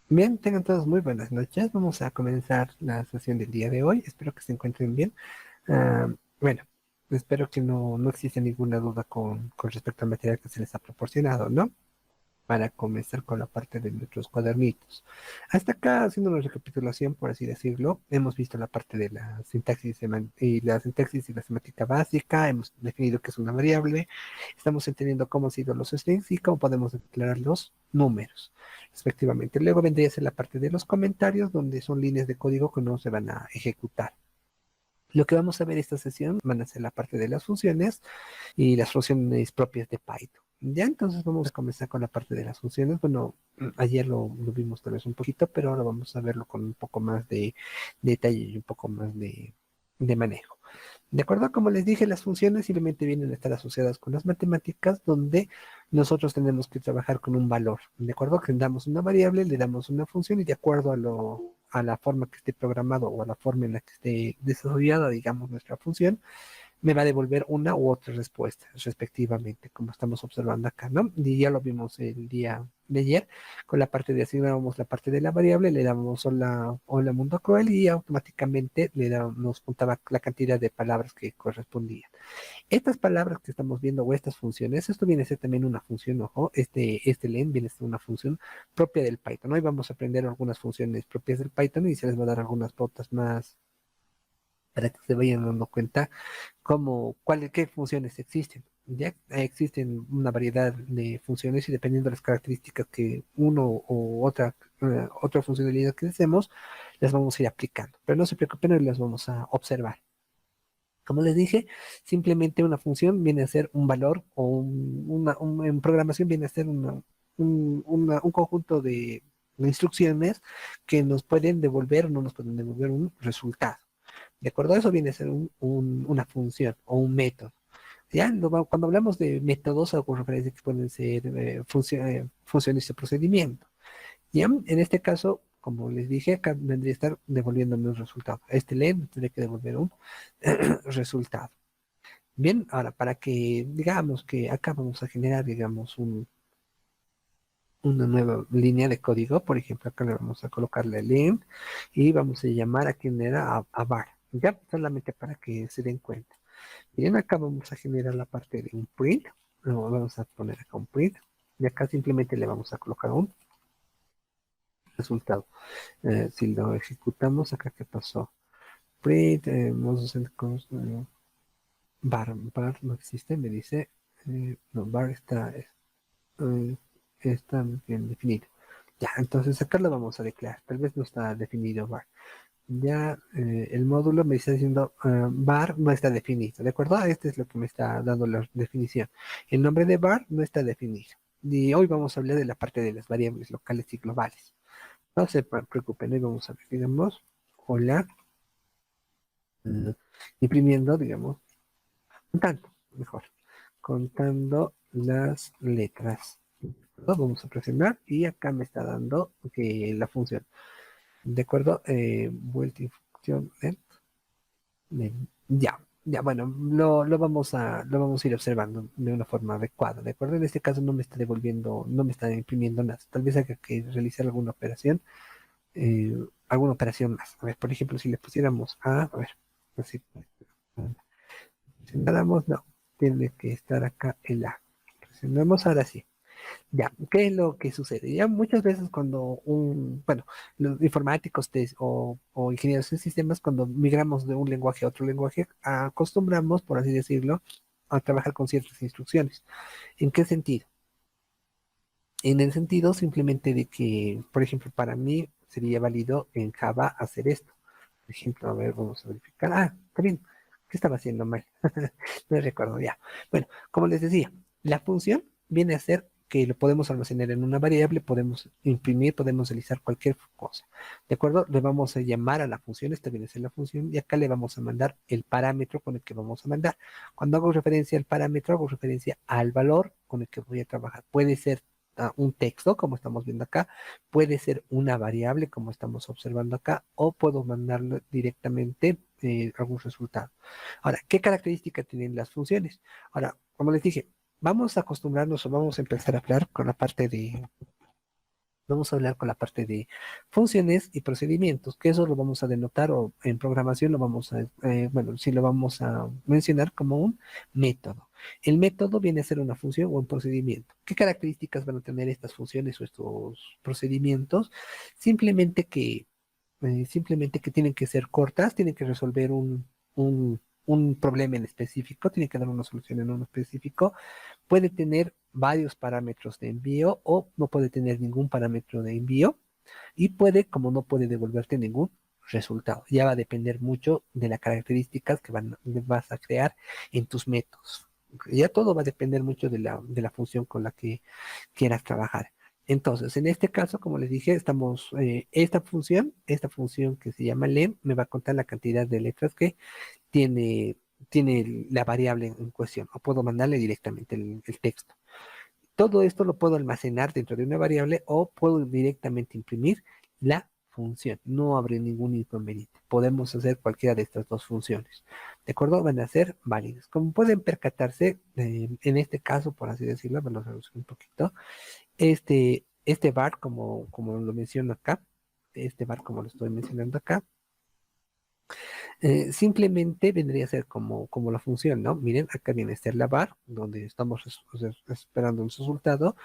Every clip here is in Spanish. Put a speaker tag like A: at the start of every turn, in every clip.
A: Bien, tengan todos muy buenas noches. Vamos a comenzar la sesión del día de hoy. Espero que se encuentren bien. Bueno, espero que no exista ninguna duda con respecto al material que se les ha proporcionado, ¿no? Para comenzar con la parte de nuestros cuadernitos. Hasta acá, haciendo una recapitulación, por así decirlo, hemos visto la parte de la sintaxis y la semántica básica, hemos definido qué es una variable, estamos entendiendo cómo han sido los strings y cómo podemos declarar los números, respectivamente. Luego vendría a ser la parte de los comentarios, donde son líneas de código que no se van a ejecutar. Lo que vamos a ver esta sesión van a ser la parte de las funciones y las funciones propias de Python. Ya, entonces vamos a comenzar con la parte de las funciones. Bueno, ayer lo vimos tal vez un poquito, pero ahora vamos a verlo con un poco más de detalle y un poco más de manejo. De acuerdo, como les dije, las funciones simplemente vienen a estar asociadas con las matemáticas, donde nosotros tenemos que trabajar con un valor. De acuerdo, que damos una variable, le damos una función y de acuerdo a la forma que esté programado o a la forma en la que esté desarrollada, digamos, nuestra función, me va a devolver una u otra respuesta, respectivamente, como estamos observando acá, ¿no? Y ya lo vimos el día de ayer, con la parte de asignábamos la parte de la variable, le damos hola mundo cruel y automáticamente nos contaba la cantidad de palabras que correspondían. Estas palabras que estamos viendo o estas funciones, esto viene a ser también una función, ojo, este len viene a ser una función propia del Python. Hoy vamos a aprender algunas funciones propias del Python y se les va a dar algunas pautas más para que se vayan dando cuenta qué funciones existen. Ya existen una variedad de funciones y dependiendo de las características que uno o otra funcionalidad que deseemos, las vamos a ir aplicando. Pero no se preocupen, hoy las vamos a observar. Como les dije, simplemente una función viene a ser un valor o en programación viene a ser un conjunto de instrucciones que nos pueden devolver o no nos pueden devolver un resultado. ¿De acuerdo? Eso viene a ser una función o un método. Ya, cuando hablamos de métodos, hago referencia que pueden ser funciones de procedimiento. Ya, en este caso, como les dije, acá vendría a estar devolviéndome un resultado. Este len tendría que devolver un resultado. Bien, ahora para que digamos que acá vamos a generar, digamos, una nueva línea de código. Por ejemplo, acá le vamos a colocarle len y vamos a llamar a quien era a var. Ya, solamente para que se den cuenta. Bien, acá vamos a generar la parte de un print. Vamos a poner acá un print. Y acá simplemente le vamos a colocar un resultado. Si lo ejecutamos, acá qué pasó. Print, vamos a hacer bar no existe, me dice. No, bar está bien definido. Ya, entonces acá lo vamos a declarar. Tal vez no está definido bar. Ya el módulo me está diciendo var no está definido, ¿de acuerdo? Este es lo que me está dando la definición. El nombre de var no está definido. Y hoy vamos a hablar de la parte de las variables locales y globales. No se preocupen, hoy vamos a ver, digamos, hola, eh, imprimiendo, digamos, contando, mejor, contando las letras. Vamos a presionar y acá me está dando la función. ¿De acuerdo? Vuelta y función. Ya, bueno, lo vamos a ir observando de una forma adecuada, ¿de acuerdo? En este caso no me está devolviendo, no me está imprimiendo nada. Tal vez haya que realizar eh, alguna operación más. A ver, por ejemplo, si le pusiéramos a ver, así, presionáramos, no, tiene que estar acá el A. Presionamos, ahora sí. Ya, ¿qué es lo que sucede? Ya muchas veces bueno, los informáticos o ingenieros de sistemas, cuando migramos de un lenguaje a otro lenguaje, acostumbramos, por así decirlo, a trabajar con ciertas instrucciones. ¿En qué sentido? En el sentido simplemente de que, por ejemplo, para mí sería válido en Java hacer esto. Por ejemplo, a ver, vamos a verificar. Está bien. ¿Qué estaba haciendo mal? No recuerdo ya. Bueno, como les decía, la función viene a ser que lo podemos almacenar en una variable, podemos imprimir, podemos realizar cualquier cosa. ¿De acuerdo? Le vamos a llamar a la función, esta viene a ser la función, y acá le vamos a mandar el parámetro con el que vamos a mandar. Cuando hago referencia al parámetro, hago referencia al valor con el que voy a trabajar. Puede ser un texto, como estamos viendo acá, puede ser una variable, como estamos observando acá, o puedo mandarlo directamente algún resultado. Ahora, ¿qué características tienen las funciones? Ahora, como les dije, vamos a acostumbrarnos o vamos a empezar a hablar con la parte vamos a hablar con la parte de funciones y procedimientos, que eso lo vamos a denotar o en programación lo vamos a, bueno, sí lo vamos a mencionar como un método. El método viene a ser una función o un procedimiento. ¿Qué características van a tener estas funciones o estos procedimientos? Simplemente que, simplemente que tienen que ser cortas, tienen que resolver un problema en específico, tienen que dar una solución en uno específico, puede tener varios parámetros de envío o no puede tener ningún parámetro de envío y puede, como no puede devolverte ningún resultado. Ya va a depender mucho de las características que vas a crear en tus métodos. Ya todo va a depender mucho de la función con la que quieras trabajar. Entonces, en este caso, como les dije, estamos, esta función que se llama len, me va a contar la cantidad de letras que tiene, tiene la variable en cuestión, o puedo mandarle directamente el texto. Todo esto lo puedo almacenar dentro de una variable o puedo directamente imprimir la función. No habrá ningún inconveniente. Podemos hacer cualquiera de estas dos funciones. ¿De acuerdo? Van a ser válidas. Como pueden percatarse, en este caso, por así decirlo, vamos a reducir un poquito, este bar, como lo menciono acá, este bar como lo estoy mencionando acá, simplemente vendría a ser como la función, ¿no? Miren, acá viene a ser la bar, donde estamos esperando un resultado.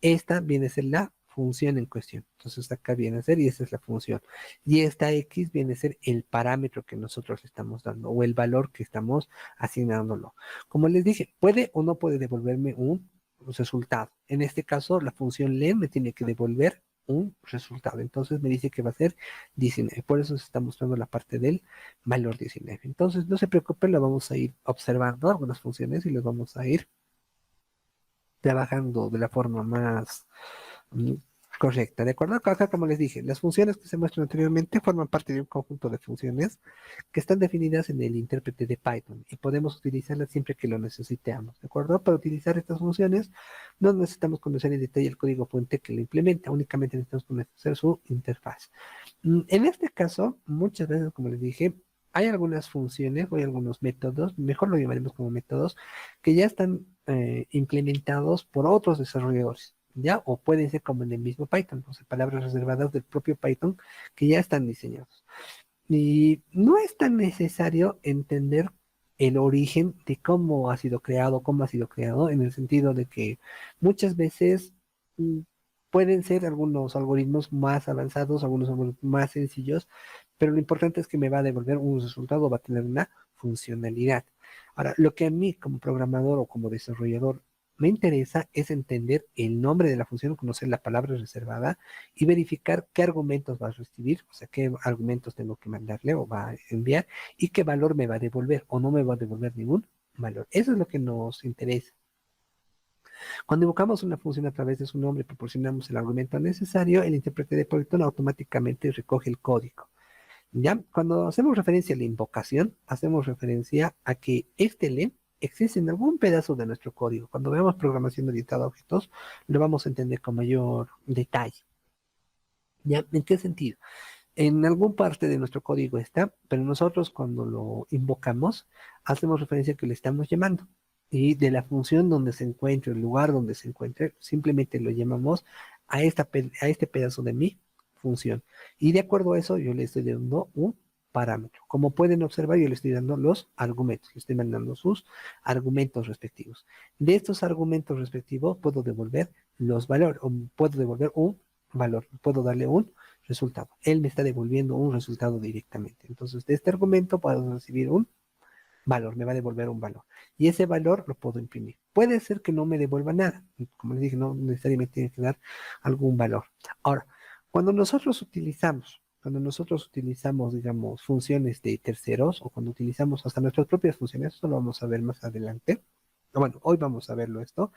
A: Esta viene a ser la función en cuestión. Entonces acá viene a ser, y esa es la función. Y esta X viene a ser el parámetro que nosotros le estamos dando, o el valor que estamos asignándolo. Como les dije, puede o no puede devolverme un resultado. En este caso, la función len me tiene que devolver un resultado. Entonces me dice que va a ser 19. Por eso se está mostrando la parte del valor 19. Entonces, no se preocupen, lo vamos a ir observando algunas funciones y los vamos a ir trabajando de la forma más mm, correcta. ¿De acuerdo? Acá, como les dije, las funciones que se muestran anteriormente forman parte de un conjunto de funciones que están definidas en el intérprete de Python y podemos utilizarlas siempre que lo necesitemos. ¿De acuerdo? Para utilizar estas funciones no necesitamos conocer en detalle el código fuente que lo implementa, únicamente necesitamos conocer su interfaz. En este caso, muchas veces, como les dije, hay algunas funciones o hay algunos métodos, mejor lo llamaremos como métodos, que ya están implementados por otros desarrolladores, ¿ya? O pueden ser como en el mismo Python, o sea, palabras reservadas del propio Python que ya están diseñados. Y no es tan necesario entender el origen de cómo ha sido creado, en el sentido de que muchas veces mm, pueden ser algunos algoritmos más avanzados, algunos algoritmos más sencillos, pero lo importante es que me va a devolver un resultado, va a tener una funcionalidad. Ahora, lo que a mí como programador o como desarrollador me interesa es entender el nombre de la función, conocer la palabra reservada y verificar qué argumentos va a recibir, o sea, qué argumentos tengo que mandarle o va a enviar y qué valor me va a devolver o no me va a devolver ningún valor. Eso es lo que nos interesa. Cuando invocamos una función a través de su nombre y proporcionamos el argumento necesario, el intérprete de Python automáticamente recoge el código. ¿Ya? Cuando hacemos referencia a la invocación, hacemos referencia a que este len existe en algún pedazo de nuestro código. Cuando veamos programación orientada a objetos, lo vamos a entender con mayor detalle. ¿Ya? ¿En qué sentido? En algún parte de nuestro código está, pero nosotros cuando lo invocamos, hacemos referencia a que le estamos llamando. Y de la función donde se encuentre, el lugar donde se encuentre, simplemente lo llamamos a este pedazo de mi función. Y de acuerdo a eso, yo le estoy dando un parámetro. Como pueden observar, yo le estoy dando los argumentos, le estoy mandando sus argumentos respectivos. De estos argumentos respectivos, puedo devolver los valores, o puedo devolver un valor, puedo darle un resultado. Él me está devolviendo un resultado directamente. Entonces, de este argumento puedo recibir un valor, me va a devolver un valor. Y ese valor lo puedo imprimir. Puede ser que no me devuelva nada. Como les dije, no necesariamente tiene que dar algún valor. Ahora, cuando nosotros utilizamos, digamos, funciones de terceros o cuando utilizamos hasta nuestras propias funciones, eso lo vamos a ver más adelante. Bueno, hoy vamos a verlo esto.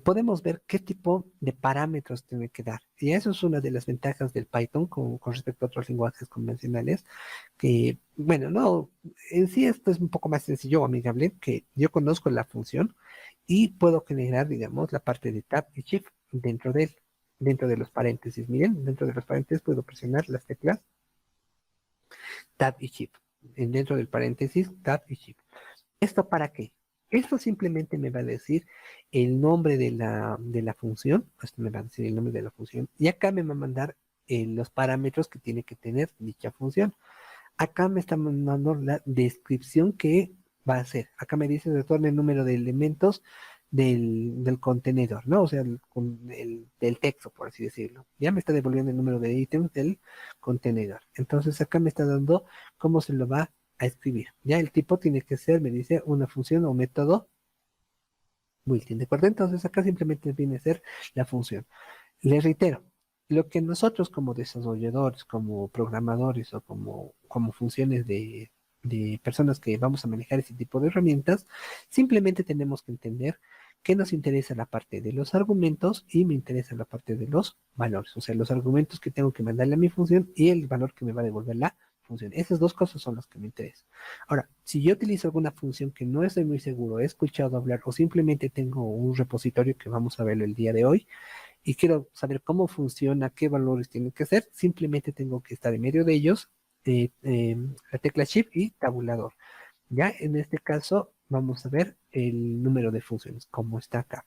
A: Podemos ver qué tipo de parámetros tiene que dar. Y eso es una de las ventajas del Python con respecto a otros lenguajes convencionales, que, bueno, no, en sí esto es un poco más sencillo o amigable, que yo conozco la función y puedo generar, digamos, la parte de tab y shift dentro de los paréntesis. Miren, dentro de los paréntesis puedo presionar las teclas tab y shift. Dentro del paréntesis, tab y shift. ¿Esto para qué? Esto simplemente me va a decir el nombre de la función, esto me va a decir el nombre de la función, y acá me va a mandar los parámetros que tiene que tener dicha función. Acá me está mandando la descripción que va a hacer. Acá me dice retorna el número de elementos del contenedor, ¿no? O sea, del texto, por así decirlo. Ya me está devolviendo el número de ítems del contenedor. Entonces acá me está dando cómo se lo va a escribir. Ya el tipo tiene que ser, me dice, una función o método built-in, ¿de acuerdo? Entonces acá simplemente viene a ser la función. Les reitero, lo que nosotros como desarrolladores, como programadores o como funciones de personas que vamos a manejar ese tipo de herramientas, simplemente tenemos que entender que nos interesa la parte de los argumentos y me interesa la parte de los valores, o sea, los argumentos que tengo que mandarle a mi función y el valor que me va a devolver la función. Esas dos cosas son las que me interesan. Ahora, si yo utilizo alguna función que no estoy muy seguro, he escuchado hablar o simplemente tengo un repositorio que vamos a verlo el día de hoy, y quiero saber cómo funciona, qué valores tienen que ser, simplemente tengo que estar en medio de ellos, la tecla Shift y tabulador. Ya en este caso vamos a ver el número de funciones, como está acá.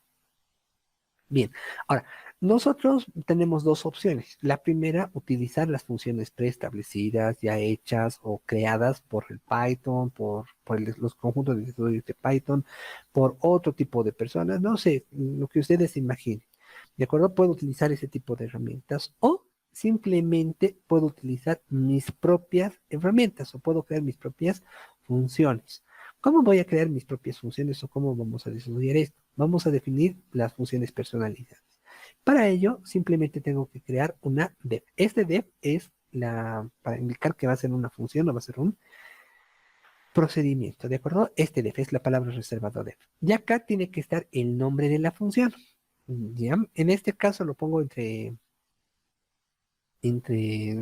A: Bien, ahora, nosotros tenemos dos opciones. La primera, utilizar las funciones preestablecidas, ya hechas o creadas por el Python, los conjuntos de desarrollo de Python, por otro tipo de personas, no sé, lo que ustedes imaginen. ¿De acuerdo? Puedo utilizar ese tipo de herramientas o simplemente puedo utilizar mis propias herramientas o puedo crear mis propias funciones. ¿Cómo voy a crear mis propias funciones o cómo vamos a desarrollar esto? Vamos a definir las funciones personalizadas. Para ello, simplemente tengo que crear una def. Este def es para indicar que va a ser una función o va a ser un procedimiento, ¿de acuerdo? Este def es la palabra reservada def. Y acá tiene que estar el nombre de la función. ¿Ya? En este caso lo pongo entre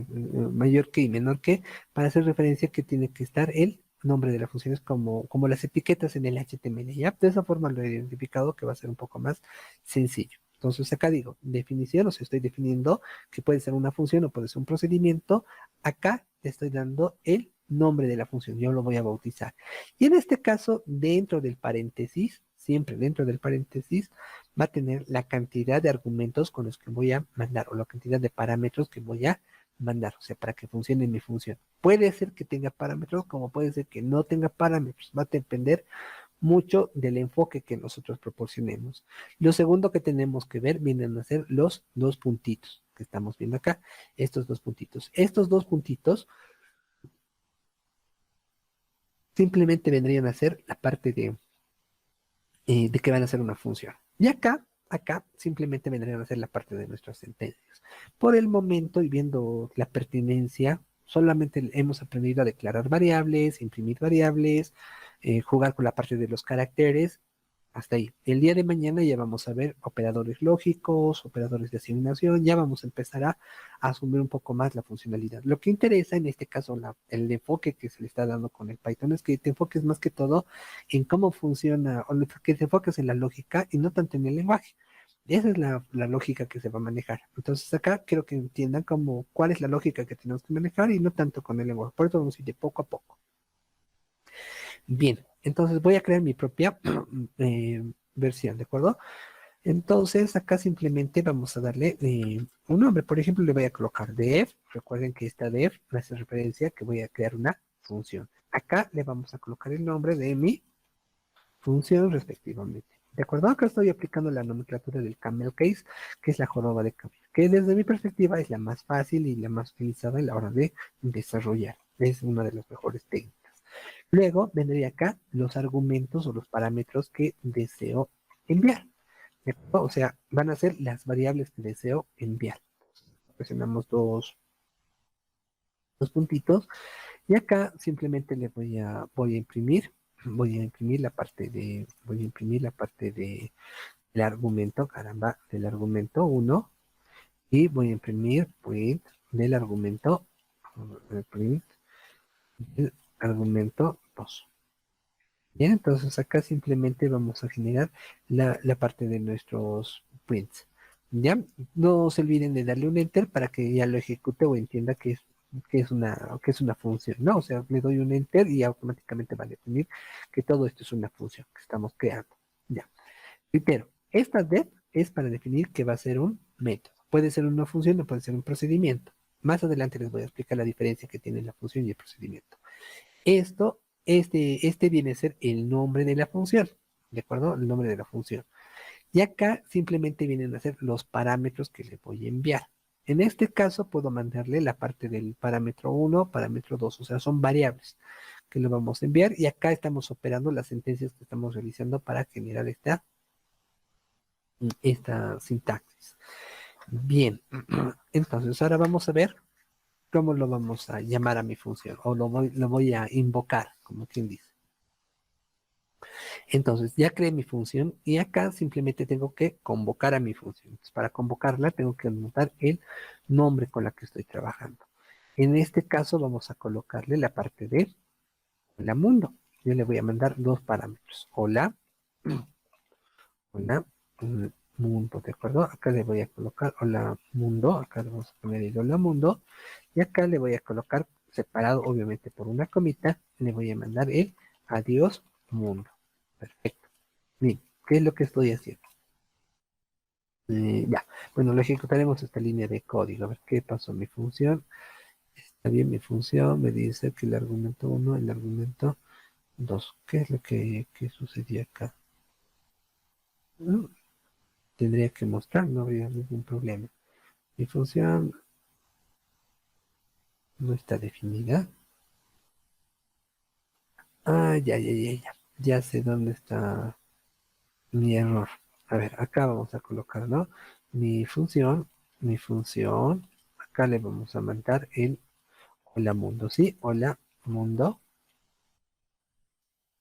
A: mayor que y menor que, para hacer referencia que tiene que estar el nombre de la función, es como las etiquetas en el HTML, ¿ya? De esa forma lo he identificado que va a ser un poco más sencillo. Entonces acá digo, definición, o sea, estoy definiendo que puede ser una función o puede ser un procedimiento. Acá le estoy dando el nombre de la función, yo lo voy a bautizar. Y en este caso, dentro del paréntesis, siempre dentro del paréntesis, va a tener la cantidad de argumentos con los que voy a mandar o la cantidad de parámetros que voy a mandar, o sea, para que funcione mi función. Puede ser que tenga parámetros, como puede ser que no tenga parámetros. Va a depender mucho del enfoque que nosotros proporcionemos. Lo segundo que tenemos que ver vienen a ser los dos puntitos que estamos viendo acá. Estos dos puntitos. Estos dos puntitos simplemente vendrían a ser la parte de que van a ser una función. Y acá simplemente vendrían a ser la parte de nuestras sentencias. Por el momento y viendo la pertinencia, solamente hemos aprendido a declarar variables, imprimir variables, jugar con la parte de los caracteres. Hasta ahí. El día de mañana ya vamos a ver operadores lógicos, operadores de asignación, ya vamos a empezar a asumir un poco más la funcionalidad. Lo que interesa en este caso, el enfoque que se le está dando con el Python es que te enfoques más que todo en cómo funciona, o que te enfoques en la lógica y no tanto en el lenguaje. Esa es la lógica que se va a manejar. Entonces acá quiero que entiendan cuál es la lógica que tenemos que manejar y no tanto con el lenguaje. Por eso vamos a ir de poco a poco. Bien, entonces voy a crear mi propia versión, ¿de acuerdo? Entonces acá simplemente vamos a darle un nombre. Por ejemplo, le voy a colocar def. Recuerden que esta def me hace referencia que voy a crear una función. Acá le vamos a colocar el nombre de mi función respectivamente. ¿De acuerdo? Acá estoy aplicando la nomenclatura del camel case, que es la joroba de camel, que desde mi perspectiva es la más fácil y la más utilizada a la hora de desarrollar. Es una de las mejores técnicas. Luego vendría acá los argumentos o los parámetros que deseo enviar. ¿De acuerdo? O sea, van a ser las variables que deseo enviar. Presionamos dos puntitos y acá simplemente le voy a imprimir la parte de el argumento, caramba, del argumento uno y voy a imprimir print del argumento print del argumento 2. Bien, entonces acá simplemente vamos a generar la parte de nuestros prints. ¿Ya? No se olviden de darle un enter para que ya lo ejecute o entienda que es qué es una función, ¿no? O sea, le doy un enter y automáticamente va a definir que todo esto es una función que estamos creando. Ya. Primero, esta def es para definir que va a ser un método. Puede ser una función o puede ser un procedimiento. Más adelante les voy a explicar la diferencia que tiene la función y el procedimiento. Este viene a ser el nombre de la función, ¿de acuerdo? El nombre de la función. Y acá simplemente vienen a ser los parámetros que le voy a enviar. En este caso puedo mandarle la parte del parámetro 1, parámetro 2, o sea, son variables que le vamos a enviar y acá estamos operando las sentencias que estamos realizando para generar esta sintaxis. Bien, entonces ahora vamos a ver cómo lo vamos a llamar a mi función o lo voy a invocar, como quien dice. Entonces ya creé mi función y acá simplemente tengo que convocar a mi función. Entonces, para convocarla tengo que anotar el nombre con la que estoy trabajando. En este caso vamos a colocarle la parte de hola mundo. Yo le voy a mandar dos parámetros. Hola, hola, mundo, ¿de acuerdo? Acá le voy a colocar hola mundo. Acá le vamos a poner el hola mundo. Y acá le voy a colocar separado obviamente por una comita. Le voy a mandar el adiós mundo. Perfecto. Bien, ¿qué es lo que estoy haciendo? Ya, bueno, lo ejecutaremos esta línea de código. A ver qué pasó. Mi función, está bien, mi función me dice que el argumento uno, el argumento 2. ¿Qué es lo que sucedía acá? Mm, Tendría que mostrar, no habría ningún problema. Mi función no está definida. Ah, ya. Ya sé dónde está mi error. A ver, acá vamos a colocar, ¿no? Mi función, mi función. Acá le vamos a mandar el hola mundo, ¿sí? Hola mundo.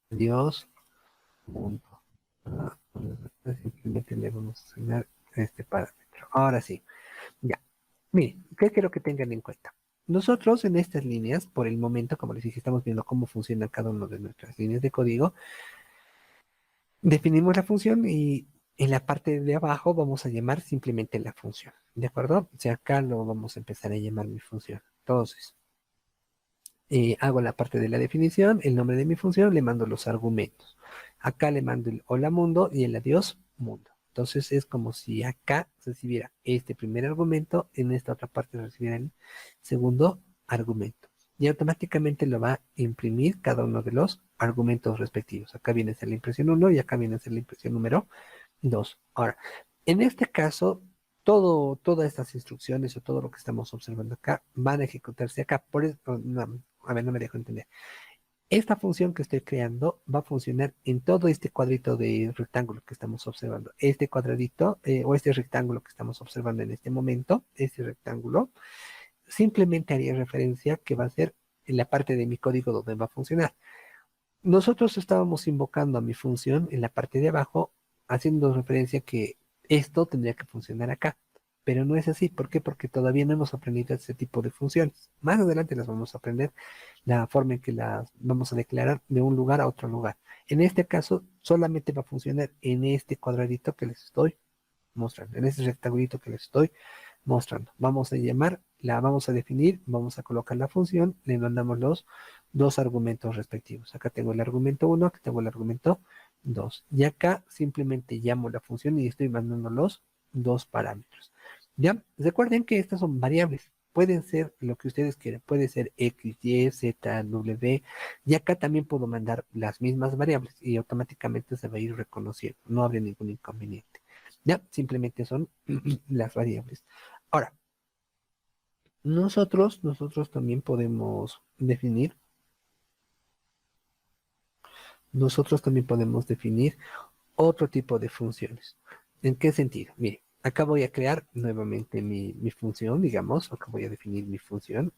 A: Dios mundo. Ah, simplemente le vamos a asignar este parámetro. Ahora sí, ya. Miren, ¿qué quiero que tengan en cuenta? Nosotros en estas líneas, por el momento, como les dije, estamos viendo cómo funciona cada una de nuestras líneas de código. Definimos la función y en la parte de abajo vamos a llamar simplemente la función. ¿De acuerdo? O sea, acá lo vamos a empezar a llamar mi función. Entonces, hago la parte de la definición, el nombre de mi función, le mando los argumentos. Acá le mando el hola mundo y el adiós mundo. Entonces es como si acá recibiera este primer argumento, en esta otra parte recibiera el segundo argumento. Y automáticamente lo va a imprimir cada uno de los argumentos respectivos. Acá viene a ser la impresión uno y acá viene a ser la impresión número 2. Ahora, en este caso, todas estas instrucciones o todo lo que estamos observando acá van a ejecutarse acá. Por eso, no, a ver, no me dejo entender. Esta función que estoy creando va a funcionar en todo este cuadrito de rectángulo que estamos observando. Este cuadradito o este rectángulo que estamos observando en este momento, este rectángulo, simplemente haría referencia que va a ser en la parte de mi código donde va a funcionar. Nosotros estábamos invocando a mi función en la parte de abajo, haciendo referencia que esto tendría que funcionar acá. Pero no es así. ¿Por qué? Porque todavía no hemos aprendido ese tipo de funciones. Más adelante las vamos a aprender, la forma en que las vamos a declarar de un lugar a otro lugar. En este caso, solamente va a funcionar en este cuadradito que les estoy mostrando, en este rectangulito que les estoy mostrando. Vamos a llamar, la vamos a definir, vamos a colocar la función, le mandamos los dos argumentos respectivos. Acá tengo el argumento 1, acá tengo el argumento 2. Y acá simplemente llamo la función y estoy mandando los dos parámetros. ¿Ya? Recuerden que estas son variables. Pueden ser lo que ustedes quieran. Puede ser X, Y, Z, W. Y acá también puedo mandar las mismas variables y automáticamente se va a ir reconociendo. No habrá ningún inconveniente. Ya, simplemente son las variables. Ahora, nosotros también podemos definir, nosotros también podemos definir otro tipo de funciones. ¿En qué sentido? Mire, acá voy a crear nuevamente mi función, digamos, acá voy a definir mi función,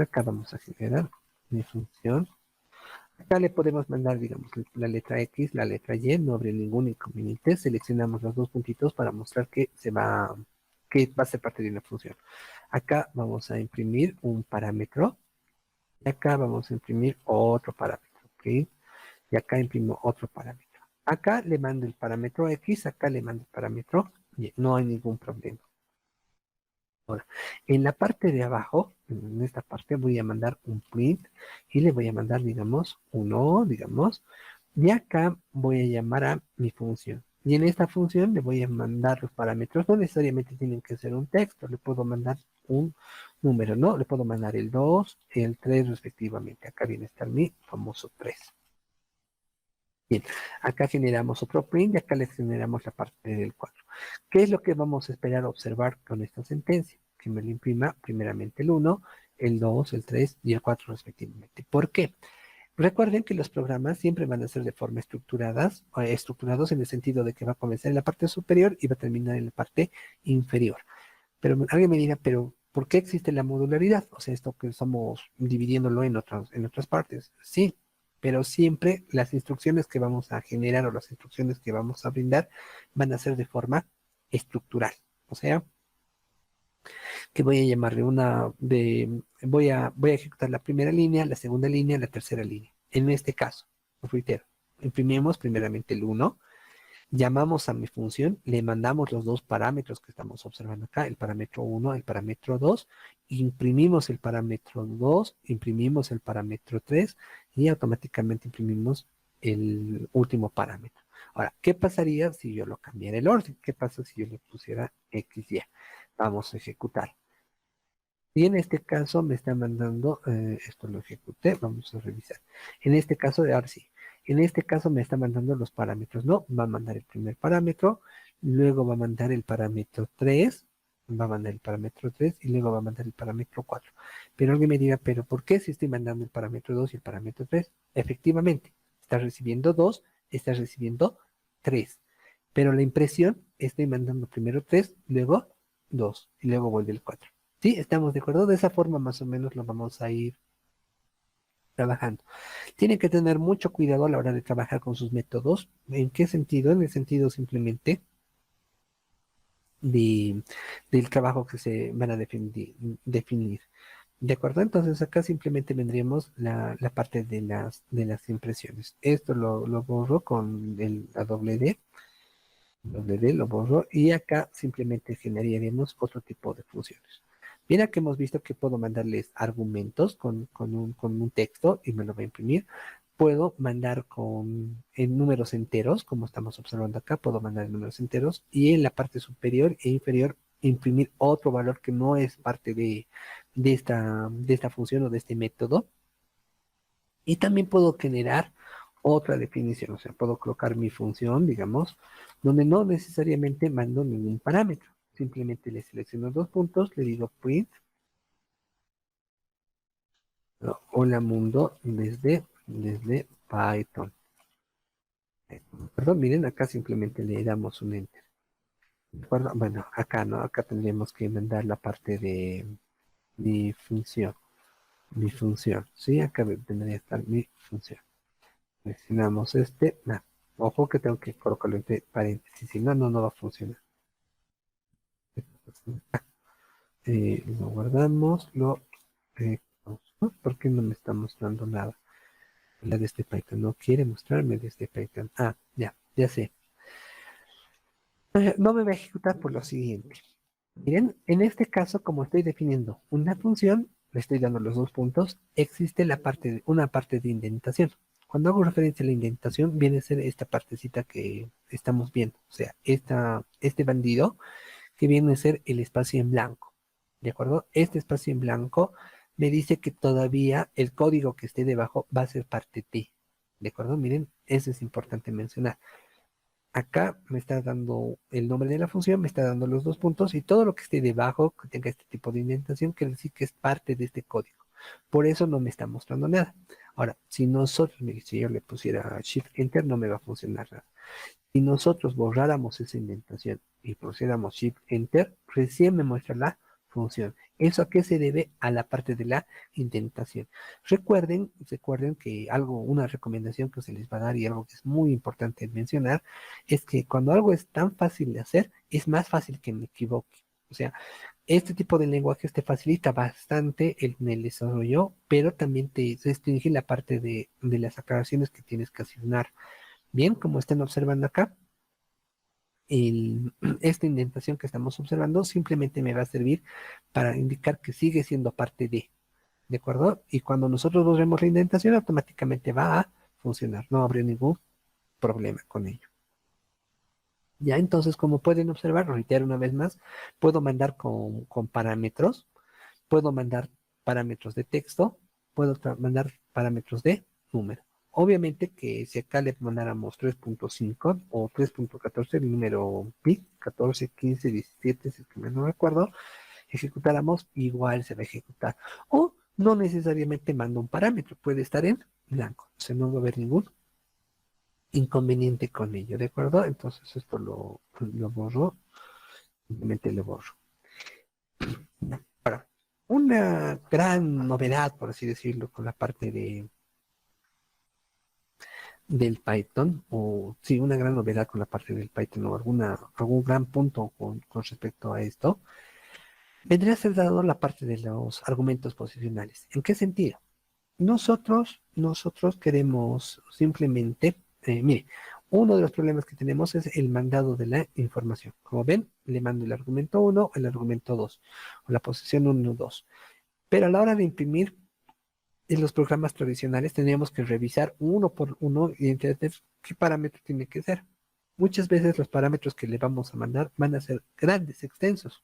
A: acá vamos a generar mi función. Acá le podemos mandar, digamos, la letra X, la letra Y, no habría ningún inconveniente. Seleccionamos los dos puntitos para mostrar que va a ser parte de una función. Acá vamos a imprimir un parámetro. Y acá vamos a imprimir otro parámetro, ¿ok? Y acá imprimo otro parámetro. Acá le mando el parámetro X, acá le mando el parámetro Y. No hay ningún problema. En la parte de abajo, en esta parte voy a mandar un print y le voy a mandar, digamos, uno, digamos, y acá voy a llamar a mi función. Y en esta función le voy a mandar los parámetros. No necesariamente tienen que ser un texto, le puedo mandar un número, ¿no? Le puedo mandar el 2, el 3 respectivamente. Acá viene a estar mi famoso 3. Bien, acá generamos otro print y acá le generamos la parte del 4. ¿Qué es lo que vamos a esperar observar con esta sentencia? Que me lo imprima primeramente el 1, el 2, el 3 y el 4 respectivamente. ¿Por qué? Recuerden que los programas siempre van a ser de forma estructurados en el sentido de que va a comenzar en la parte superior y va a terminar en la parte inferior. Pero alguien me dirá, pero ¿por qué existe la modularidad? O sea, esto que estamos dividiéndolo en otras partes. Sí, pero siempre las instrucciones que vamos a generar o las instrucciones que vamos a brindar van a ser de forma estructural. O sea, que voy a llamarle voy a ejecutar la primera línea, la segunda línea, la tercera línea. En este caso, reitero, imprimimos primeramente el uno, llamamos a mi función, le mandamos los dos parámetros que estamos observando acá, el parámetro 1, el parámetro 2, imprimimos el parámetro 2, imprimimos el parámetro 3 y automáticamente imprimimos el último parámetro. Ahora, ¿qué pasaría si yo lo cambiara el orden? ¿Qué pasa si yo le pusiera XY? Vamos a ejecutar. Y en este caso me está mandando, esto lo ejecuté, vamos a revisar. En este caso, ahora sí, en este caso me está mandando los parámetros, ¿no? Va a mandar el primer parámetro, luego va a mandar el parámetro 3, va a mandar el parámetro 3 y luego va a mandar el parámetro 4. Pero alguien me dirá, pero ¿por qué si estoy mandando el parámetro 2 y el parámetro 3? Efectivamente, está recibiendo 2, está recibiendo 3. Pero la impresión, estoy mandando primero 3, luego 2 y luego vuelve el 4. Sí, estamos de acuerdo. De esa forma más o menos lo vamos a ir trabajando. Tienen que tener mucho cuidado a la hora de trabajar con sus métodos. ¿En qué sentido? En el sentido simplemente de, del trabajo que se van a definir. ¿De acuerdo? Entonces acá simplemente vendríamos la parte de las impresiones. Esto lo borro con la doble D lo borro y acá simplemente generaríamos otro tipo de funciones. Mira que hemos visto que puedo mandarles argumentos con un texto y me lo va a imprimir. Puedo mandar en números enteros, como estamos observando acá, puedo mandar en números enteros y en la parte superior e inferior imprimir otro valor que no es parte de esta función o de este método. Y también puedo generar otra definición, o sea, puedo colocar mi función, digamos, donde no necesariamente mando ningún parámetro. Simplemente le selecciono dos puntos, le digo print, ¿no? Hola mundo desde Python. Perdón, miren, acá simplemente le damos un enter. ¿De acuerdo? Bueno, acá no, acá tendríamos que mandar la parte de mi función, ¿sí? Acá tendría que estar mi función. Seleccionamos no, ojo que tengo que colocarlo entre paréntesis, si no, no va a funcionar. Lo guardamos, ¿por qué no me está mostrando nada? La de este Python, no quiere mostrarme de este Python. Ah, ya sé. No me va a ejecutar por lo siguiente. Miren, en este caso, como estoy definiendo una función, le estoy dando los dos puntos, existe una parte de indentación. Cuando hago referencia a la indentación, viene a ser esta partecita que estamos viendo, o sea, este bandido que viene a ser el espacio en blanco. ¿De acuerdo? Este espacio en blanco me dice que todavía el código que esté debajo va a ser parte de. ¿De acuerdo? Miren, eso es importante mencionar. Acá me está dando el nombre de la función, me está dando los dos puntos y todo lo que esté debajo, que tenga este tipo de indentación, quiere decir que es parte de este código. Por eso no me está mostrando nada. Ahora, si yo le pusiera Shift Enter, no me va a funcionar nada. Si nosotros borráramos esa indentación y pusiéramos Shift Enter, recién me muestra la función. ¿Eso a qué se debe? A la parte de la indentación. Recuerden que una recomendación que se les va a dar y algo que es muy importante mencionar, es que cuando algo es tan fácil de hacer, es más fácil que me equivoque. O sea, este tipo de lenguajes te facilita bastante en el desarrollo, pero también te restringe la parte de las aclaraciones que tienes que asignar. Bien, como están observando acá, el, esta indentación que estamos observando simplemente me va a servir para indicar que sigue siendo parte ¿de acuerdo? Y cuando nosotros borremos la indentación, automáticamente va a funcionar, no habrá ningún problema con ello. Ya, entonces, como pueden observar, reitero una vez más, puedo mandar con parámetros, puedo mandar parámetros de texto, puedo mandar parámetros de número. Obviamente que si acá le mandáramos 3.5 o 3.14, el número pi, 14, 15, 17, si es que no recuerdo, ejecutáramos, igual se va a ejecutar. O no necesariamente mando un parámetro, puede estar en blanco, o sea, no va a haber ningún inconveniente con ello, ¿de acuerdo? Entonces esto lo borro, simplemente lo borro. Ahora, una gran novedad, por así decirlo, con la parte del Python, o sí, una gran novedad con la parte del Python, o algún gran punto con respecto a esto, vendría a ser dado la parte de los argumentos posicionales. ¿En qué sentido? Nosotros queremos simplemente, mire, uno de los problemas que tenemos es el mandado de la información. Como ven, le mando el argumento 1, el argumento 2, o la posición 1, 2. Pero a la hora de imprimir en los programas tradicionales, tendríamos que revisar uno por uno y entender qué parámetro tiene que ser. Muchas veces los parámetros que le vamos a mandar van a ser grandes, extensos.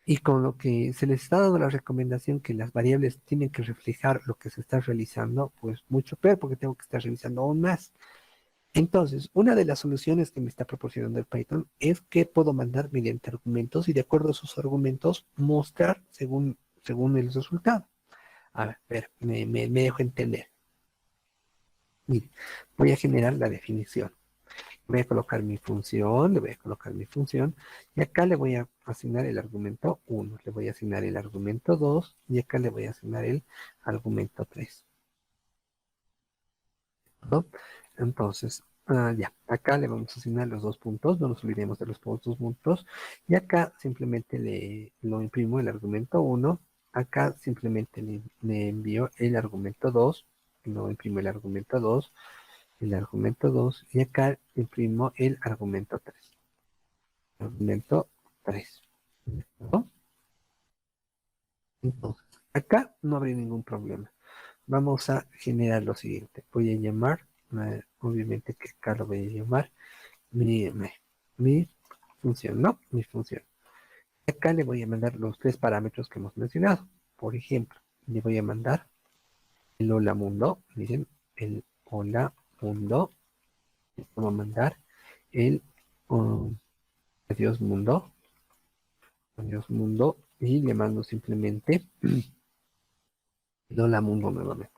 A: Y con lo que se les está dando la recomendación que las variables tienen que reflejar lo que se está realizando, pues mucho peor porque tengo que estar revisando aún más. Entonces, una de las soluciones que me está proporcionando el Python es que puedo mandar mediante argumentos y de acuerdo a esos argumentos mostrar según el resultado. A ver, me dejo entender. Mire, voy a generar la definición. Voy a colocar mi función, le voy a colocar mi función, y acá le voy a asignar el argumento 1, le voy a asignar el argumento 2, y acá le voy a asignar el argumento 3. ¿No? Entonces, ya, acá le vamos a asignar los 2 puntos, no nos olvidemos de los 2 puntos, y acá simplemente lo imprimo el argumento 1, acá simplemente le envío el argumento 2, lo imprimo el argumento 2 y acá imprimo el argumento 3. Argumento 3. ¿No? Entonces, acá no habría ningún problema. Vamos a generar lo siguiente. Voy a llamar, obviamente que acá lo voy a llamar mi función, ¿no? Mi función. Acá le voy a mandar los 3 parámetros que hemos mencionado. Por ejemplo, le voy a mandar el hola mundo. Miren, el hola mundo. Le voy a mandar el adiós mundo. Adiós mundo. Y le mando simplemente el hola mundo nuevamente.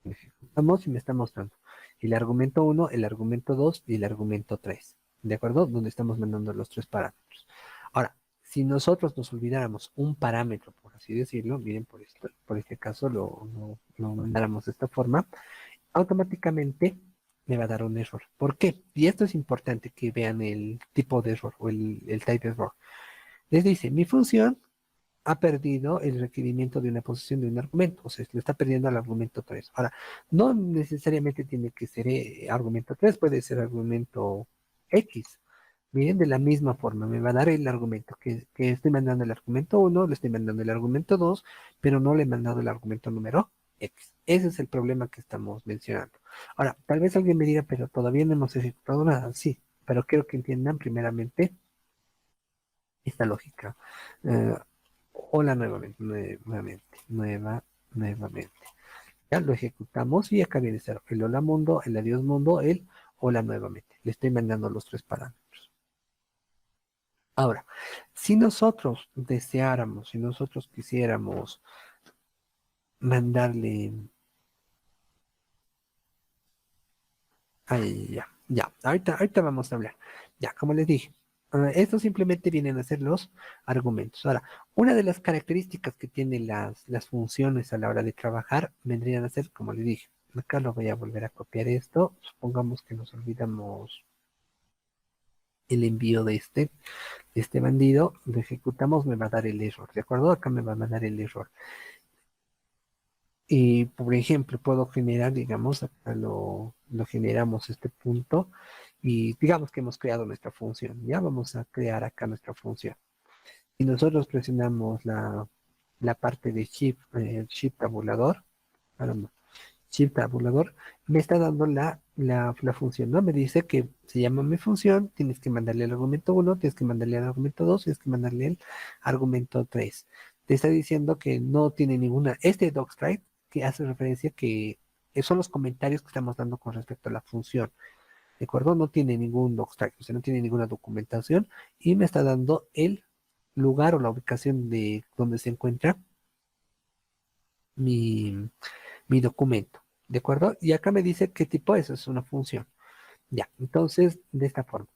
A: Ejecutamos y me está mostrando el argumento 1, el argumento 2 y el argumento 3. ¿De acuerdo? Donde estamos mandando los 3 parámetros. Ahora, si nosotros nos olvidáramos un parámetro, por así decirlo, miren, por este caso lo mandáramos de esta forma, automáticamente me va a dar un error. ¿Por qué? Y esto es importante que vean el tipo de error o el type error. Les dice, mi función ha perdido el requerimiento de una posición de un argumento, o sea, le está perdiendo al argumento 3. Ahora, no necesariamente tiene que ser argumento 3, puede ser argumento X. Miren, de la misma forma, me va a dar el argumento, que estoy mandando el argumento 1, le estoy mandando el argumento 2, pero no le he mandado el argumento número X. Ese es el problema que estamos mencionando. Ahora, tal vez alguien me diga, pero todavía no hemos ejecutado nada. Sí, pero quiero que entiendan primeramente esta lógica. Eh, Hola nuevamente, nuevamente. Ya lo ejecutamos y acá viene a ser el hola mundo, el adiós mundo, el hola nuevamente. Le estoy mandando los 3 parámetros. Ahora, si nosotros deseáramos, si nosotros quisiéramos mandarle, ahí ya, ahorita vamos a hablar. Ya, como les dije, estos simplemente vienen a ser los argumentos. Ahora, una de las características que tienen las funciones a la hora de trabajar vendrían a ser, como les dije, acá lo voy a volver a copiar esto. Supongamos que nos olvidamos el envío de este bandido, lo ejecutamos, me va a dar el error, ¿de acuerdo? Acá me va a dar el error. Y, por ejemplo, puedo generar, digamos, acá lo generamos este punto Y digamos que hemos creado nuestra función. Ya vamos a crear acá nuestra función. Y nosotros presionamos la parte de Shift tabulador. Caramba, Shift tabulador. Me está dando la función, ¿no? Me dice que se llama mi función. Tienes que mandarle el argumento uno, tienes que mandarle el argumento 2, tienes que mandarle el argumento 3. Te está diciendo que no tiene ninguna. Este docstride que hace referencia que son los comentarios que estamos dando con respecto a la función. ¿De acuerdo? No tiene ningún docstride, o sea, no tiene ninguna documentación y me está dando el lugar o la ubicación de donde se encuentra mi, mi documento. ¿De acuerdo? Y acá me dice qué tipo es una función. Ya, entonces, de esta forma.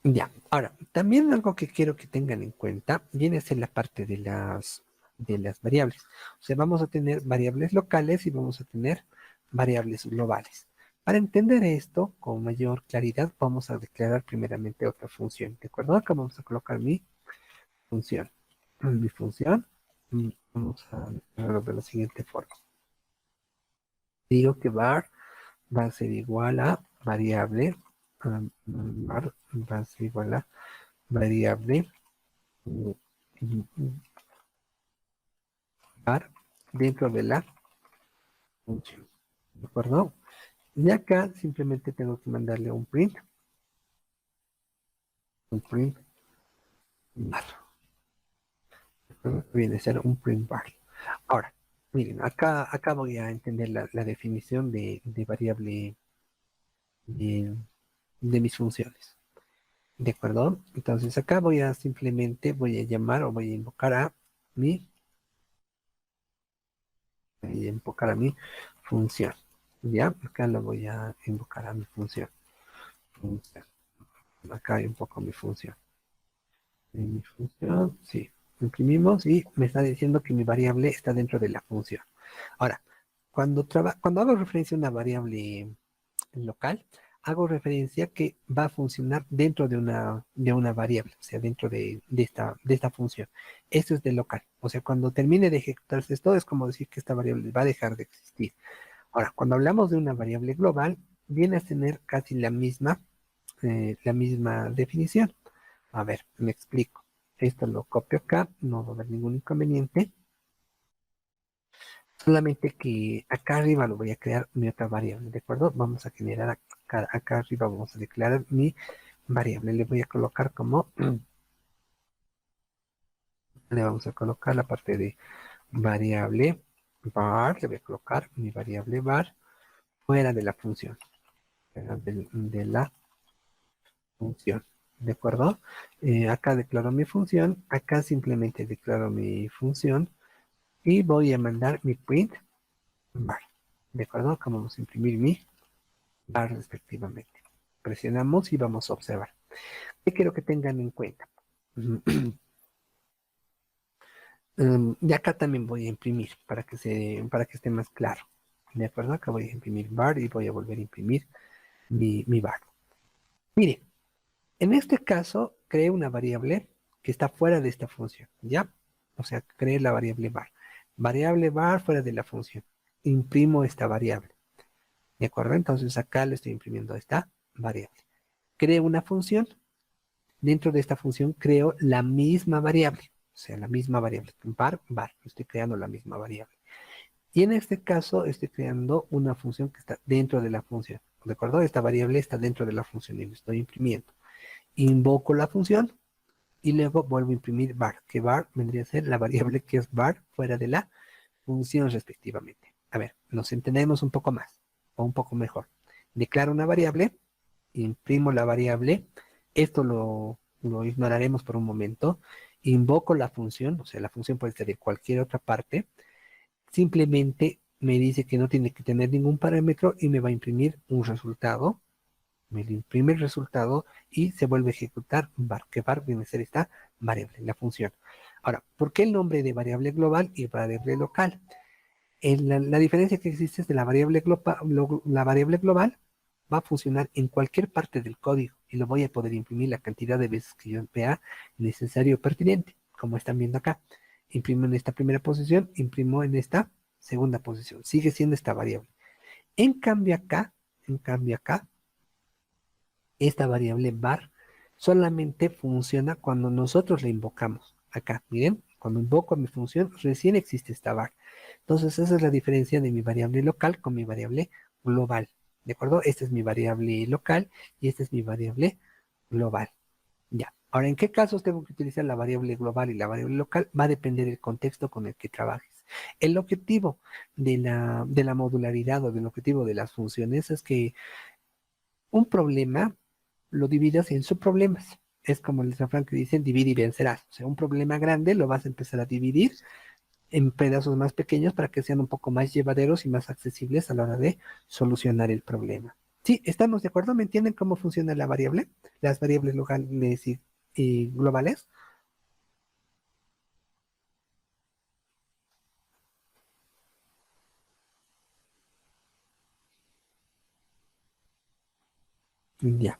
A: Ya, ahora, también algo que quiero que tengan en cuenta viene a ser la parte de las variables. O sea, vamos a tener variables locales y vamos a tener variables globales. Para entender esto con mayor claridad, vamos a declarar primeramente otra función. ¿De acuerdo? Acá vamos a colocar mi función. Mi función, vamos a declararlo de la siguiente forma. Digo que var va a ser igual a variable, var va a ser igual a variable var dentro de la función. ¿De acuerdo? Y acá simplemente tengo que mandarle un print var. Viene a ser un print var. Ahora, miren, acá voy a entender la definición de variable de mis funciones. ¿De acuerdo? Entonces acá voy a llamar o mi, voy a invocar a mi función. ¿Ya? Acá lo voy a invocar a mi función. Función. Acá hay un poco mi función. En mi función, sí. Imprimimos y me está diciendo que mi variable está dentro de la función. Ahora, cuando hago referencia a una variable local, hago referencia que va a funcionar dentro de una variable, o sea, dentro de esta función. Esto es de local. O sea, cuando termine de ejecutarse esto, es como decir que esta variable va a dejar de existir. Ahora, cuando hablamos de una variable global, viene a tener casi la misma definición. A ver, me explico. Esto lo copio acá, no va a haber ningún inconveniente. Solamente que acá arriba lo voy a crear mi otra variable, ¿de acuerdo? Vamos a generar acá arriba, vamos a declarar mi variable. Le voy a colocar como, le vamos a colocar la parte de variable var, le voy a colocar mi variable var fuera de la función, fuera de la función. ¿De acuerdo? Acá declaro mi función, acá simplemente declaro mi función y voy a mandar mi print var. ¿De acuerdo? Acá vamos a imprimir mi var respectivamente. Presionamos y vamos a observar. ¿Qué quiero que tengan en cuenta? Y acá también voy a imprimir para que esté más claro. ¿De acuerdo? Acá voy a imprimir var y voy a volver a imprimir mi var. Mire, en este caso creé una variable que está fuera de esta función, ¿ya? O sea, creé la variable var. Variable var fuera de la función. Imprimo esta variable, ¿de acuerdo? Entonces acá le estoy imprimiendo esta variable. Creo una función. Dentro de esta función creo la misma variable. O sea, la misma variable. Var. Estoy creando la misma variable. Y en este caso estoy creando una función que está dentro de la función. ¿De acuerdo? Esta variable está dentro de la función y lo estoy imprimiendo. Invoco la función y luego vuelvo a imprimir var, que var vendría a ser la variable que es var fuera de la función respectivamente. A ver, nos entendemos un poco más o un poco mejor. Declaro una variable, imprimo la variable, esto lo ignoraremos por un momento, invoco la función, o sea, la función puede ser de cualquier otra parte, simplemente me dice que no tiene que tener ningún parámetro y me va a imprimir un resultado, me imprime el resultado y se vuelve a ejecutar var, que var viene a ser esta variable, la función. Ahora, ¿por qué el nombre de variable global y variable local? La diferencia que existe es de la variable global va a funcionar en cualquier parte del código y lo voy a poder imprimir la cantidad de veces que yo vea necesario o pertinente, como están viendo acá. Imprimo en esta primera posición, imprimo en esta segunda posición, sigue siendo esta variable. En cambio acá, esta variable var solamente funciona cuando nosotros la invocamos. Acá, miren, cuando invoco a mi función, recién existe esta var. Entonces, esa es la diferencia de mi variable local con mi variable global. ¿De acuerdo? Esta es mi variable local y esta es mi variable global. Ya. Ahora, ¿en qué casos tengo que utilizar la variable global y la variable local? Va a depender del contexto con el que trabajes. El objetivo de la modularidad o del objetivo de las funciones es que un problema lo dividas en subproblemas. Es como el refrán que dicen, divide y vencerás. O sea, un problema grande lo vas a empezar a dividir en pedazos más pequeños para que sean un poco más llevaderos y más accesibles a la hora de solucionar el problema. Sí, ¿estamos de acuerdo? ¿Me entienden cómo funciona la variable? Las variables locales y globales. Ya,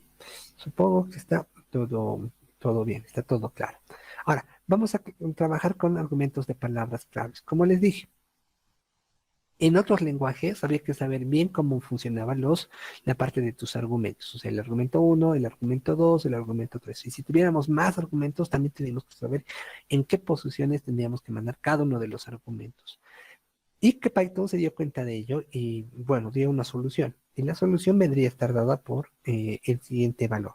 A: supongo que está todo bien, está todo claro. Ahora, vamos a trabajar con argumentos de palabras claves. Como les dije, en otros lenguajes habría que saber bien cómo funcionaban la parte de tus argumentos, o sea, el argumento uno, el argumento 2, el argumento 3. Y si tuviéramos más argumentos, también tenemos que saber en qué posiciones tendríamos que mandar cada uno de los argumentos. Y que Python se dio cuenta de ello y, bueno, dio una solución. Y la solución vendría a estar dada por el siguiente valor.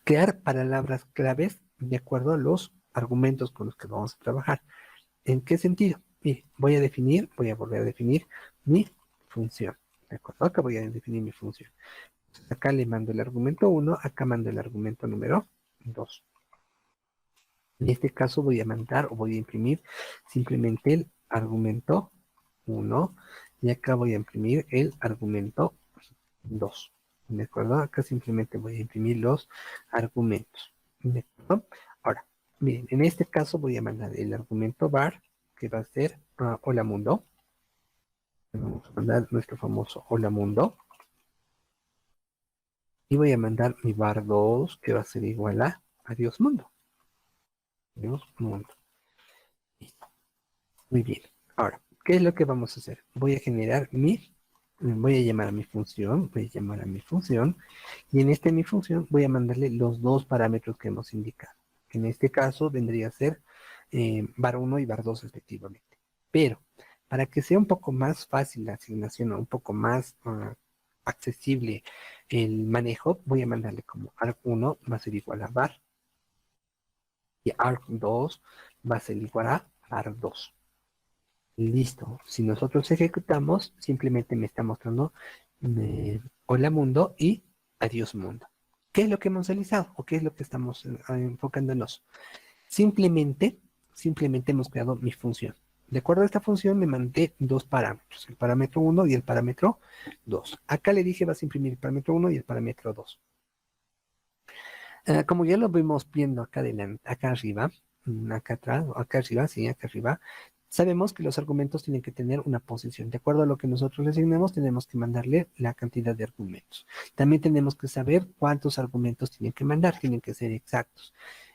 A: Crear palabras claves de acuerdo a los argumentos con los que vamos a trabajar. ¿En qué sentido? Mire, voy a volver a definir mi función. ¿De acuerdo? Acá voy a definir mi función. Acá le mando el argumento uno, acá mando el argumento número 2. En este caso voy a mandar o voy a imprimir simplemente el argumento uno y acá voy a imprimir el argumento 2. ¿De acuerdo? Acá simplemente voy a imprimir los argumentos. ¿De acuerdo? Ahora, miren, en este caso voy a mandar el argumento var, que va a ser hola mundo. Vamos a mandar nuestro famoso hola mundo. Y voy a mandar mi var 2, que va a ser igual a adiós mundo. Adiós mundo. Listo. Muy bien. Ahora, ¿qué es lo que vamos a hacer? Voy a generar voy a llamar a mi función, y en mi función voy a mandarle los dos parámetros que hemos indicado. Que en este caso vendría a ser var 1 y var 2 respectivamente. Pero para que sea un poco más fácil la asignación o un poco más accesible el manejo, voy a mandarle como arg1 va a ser igual a var y arg2 va a ser igual a var2. Listo. Si nosotros ejecutamos, simplemente me está mostrando hola mundo y adiós mundo. ¿Qué es lo que hemos realizado o qué es lo que estamos enfocándonos? Simplemente, simplemente hemos creado mi función. De acuerdo a esta función me mandé dos parámetros, el parámetro uno y el parámetro 2. Acá le dije vas a imprimir el parámetro uno y el parámetro 2. Como ya lo vimos viendo acá adelante, acá arriba, acá atrás, acá arriba, sí, acá arriba, sabemos que los argumentos tienen que tener una posición. De acuerdo a lo que nosotros le asignemos, tenemos que mandarle la cantidad de argumentos. También tenemos que saber cuántos argumentos tienen que mandar, tienen que ser exactos.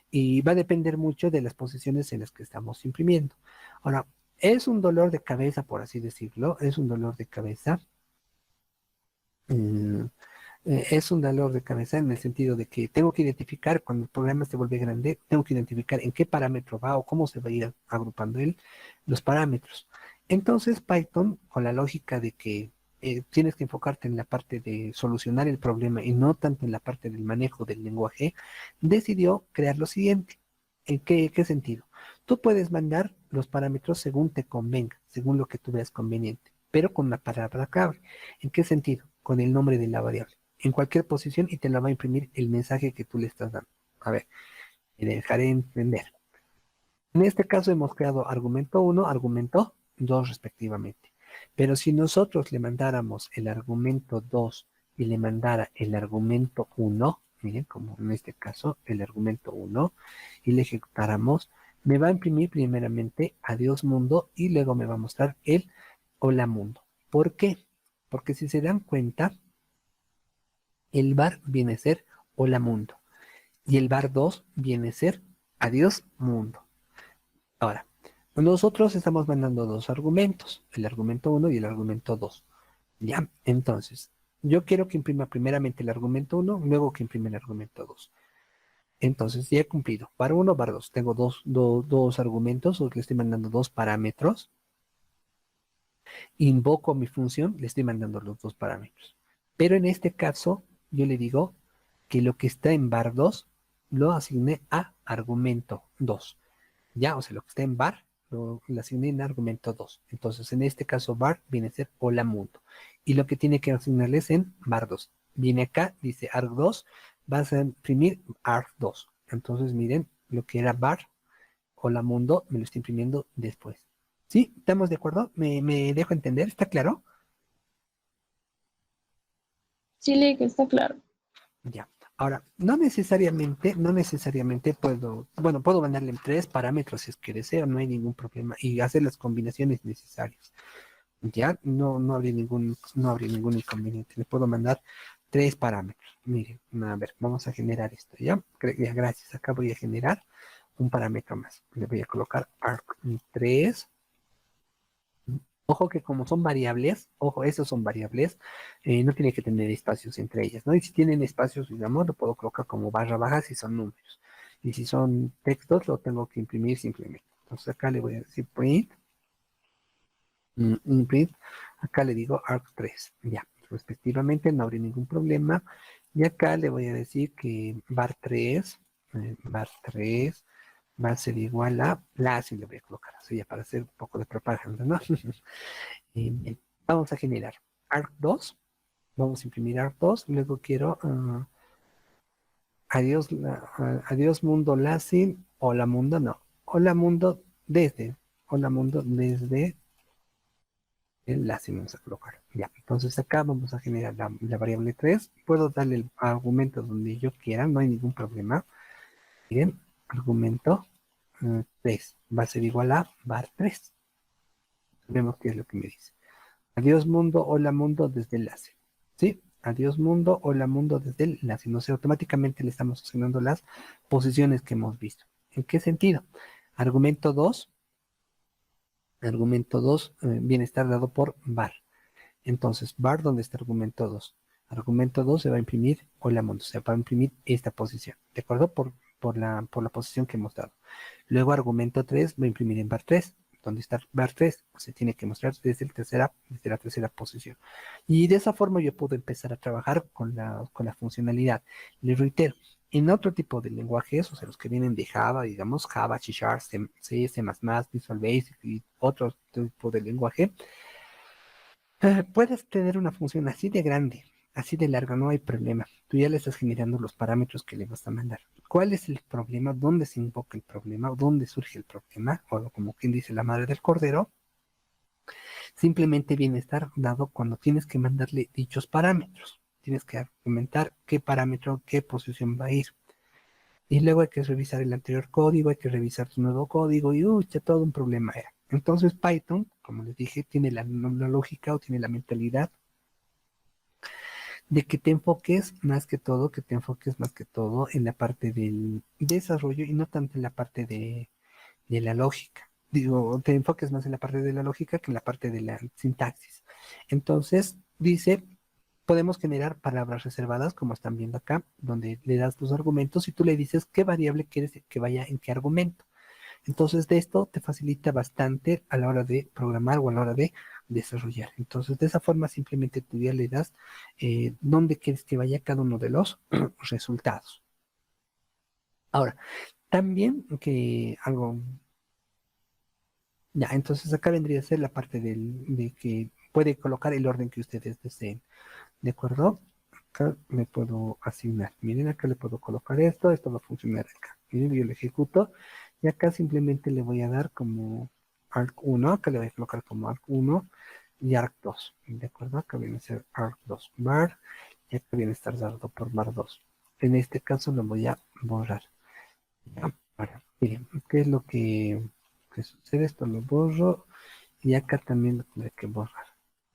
A: Y va a depender mucho de las posiciones en las que estamos imprimiendo. Ahora, es un dolor de cabeza, por así decirlo, es un dolor de cabeza. mm, es un dolor de cabeza en el sentido de que tengo que identificar cuando el programa se vuelve grande, tengo que identificar en qué parámetro va o cómo se va a ir agrupando los parámetros. Entonces Python, con la lógica de que tienes que enfocarte en la parte de solucionar el problema y no tanto en la parte del manejo del lenguaje, decidió crear lo siguiente. ¿En qué sentido? Tú puedes mandar los parámetros según te convenga, según lo que tú veas conveniente, pero con una palabra clave. ¿En qué sentido? Con el nombre de la variable en cualquier posición y te la va a imprimir el mensaje que tú le estás dando. A ver, me dejaré entender. En este caso hemos creado argumento uno, argumento 2 respectivamente. Pero si nosotros le mandáramos el argumento 2 y le mandara el argumento uno, miren, como en este caso, el argumento uno, y le ejecutáramos, me va a imprimir primeramente adiós mundo y luego me va a mostrar el hola mundo. ¿Por qué? Porque si se dan cuenta, el var viene a ser hola mundo. Y el var 2 viene a ser adiós mundo. Ahora, Nosotros estamos mandando dos argumentos, el argumento uno y el argumento 2. Ya, entonces, yo quiero que imprima primeramente el argumento uno, luego que imprima el argumento 2. Entonces, ya he cumplido. Var uno, var 2. Tengo dos argumentos, o le estoy mandando dos parámetros. Invoco mi función, le estoy mandando los dos parámetros. Pero en este caso, yo le digo que lo que está en var 2 lo asigné a argumento 2. Ya, o sea, lo que está en var lo asigné en argumento 2. Entonces, en este caso, var viene a ser hola mundo. Y lo que tiene que asignarles en var 2. Viene acá, dice arg2, vas a imprimir arg2. Entonces, miren, lo que era var hola mundo, me lo estoy imprimiendo después. ¿Sí? ¿Estamos de acuerdo? ¿Me dejo entender? ¿Está claro?
B: Sí, le que está claro.
A: Ya. Ahora, no necesariamente puedo, bueno, puedo mandarle tres parámetros si es que deseo, no hay ningún problema, y hacer las combinaciones necesarias. Ya, no habría ningún inconveniente. Le puedo mandar tres parámetros. Miren, a ver, vamos a generar esto, ¿ya? Ya, gracias. Acá voy a generar un parámetro más. Le voy a colocar arc3. Ojo que como son variables, ojo, esos son variables, no tiene que tener espacios entre ellas, ¿no? Y si tienen espacios, digamos, lo puedo colocar como barra baja si son números. Y si son textos, lo tengo que imprimir simplemente. Entonces acá le voy a decir print, imprint, acá le digo arc3, ya, respectivamente, no habría ningún problema. Y acá le voy a decir que var3 va a ser igual a la, si le voy a colocar así ya para hacer un poco de propaganda, ¿no? Bien, vamos a generar arc2, vamos a imprimir arc2, luego quiero adiós mundo Lasin, hola mundo no, hola mundo desde, hola mundo desde el Lasin vamos a colocar. Ya, entonces acá vamos a generar la variable 3, puedo darle el argumento donde yo quiera, no hay ningún problema. Miren, argumento 3 va a ser igual a var3. Vemos qué es lo que me dice. Adiós mundo, hola mundo desde enlace. ¿Sí? Adiós mundo, hola mundo desde el enlace. No sé, automáticamente le estamos asignando las posiciones que hemos visto. ¿En qué sentido? Argumento 2, viene a estar dado por var. Entonces, var, ¿dónde está argumento 2? Argumento 2 se va a imprimir hola mundo, se va a imprimir esta posición, ¿de acuerdo? Por la posición que hemos dado. Luego, argumento 3 va a imprimir en var 3. ¿Dónde está var 3? Se tiene que mostrar desde la tercera posición. Y de esa forma yo puedo empezar a trabajar con la funcionalidad. Les reitero, en otro tipo de lenguajes, o sea, los que vienen de Java, digamos Java, C Sharp, C, C++, Visual Basic y otro tipo de lenguaje, puedes tener una función así de grande, así de larga, no hay problema. Tú ya le estás generando los parámetros que le vas a mandar. ¿Cuál es el problema? ¿Dónde se invoca el problema? ¿Dónde surge el problema? O como quien dice la madre del cordero, simplemente viene a estar dado cuando tienes que mandarle dichos parámetros. Tienes que argumentar qué parámetro, qué posición va a ir. Y luego hay que revisar el anterior código, hay que revisar tu nuevo código y ya todo un problema era. Entonces Python, como les dije, tiene la lógica o tiene la mentalidad de que te enfoques más que todo, en la parte del desarrollo y no tanto en la parte de la lógica. Digo, te enfoques más en la parte de la lógica que en la parte de la sintaxis. Entonces, dice, podemos generar palabras reservadas, como están viendo acá, donde le das tus argumentos y tú le dices qué variable quieres que vaya en qué argumento. Entonces, de esto te facilita bastante a la hora de programar o a la hora de desarrollar. Entonces, de esa forma, simplemente tú ya le das dónde quieres que vaya cada uno de los resultados. Ahora, también que algo, ya, entonces acá vendría a ser la parte de que puede colocar el orden que ustedes deseen. ¿De acuerdo? Acá le puedo asignar. Miren, acá le puedo colocar esto va a funcionar acá. Miren, yo lo ejecuto y acá simplemente le voy a dar como arc 1, acá le voy a colocar como arc 1 y arc 2. ¿De acuerdo? Acá viene a ser arc 2 bar y acá viene a estar dado por bar 2. En este caso lo voy a borrar. Ya, ahora, miren, ¿qué es lo que sucede? Esto lo borro y acá también lo tendré que borrar.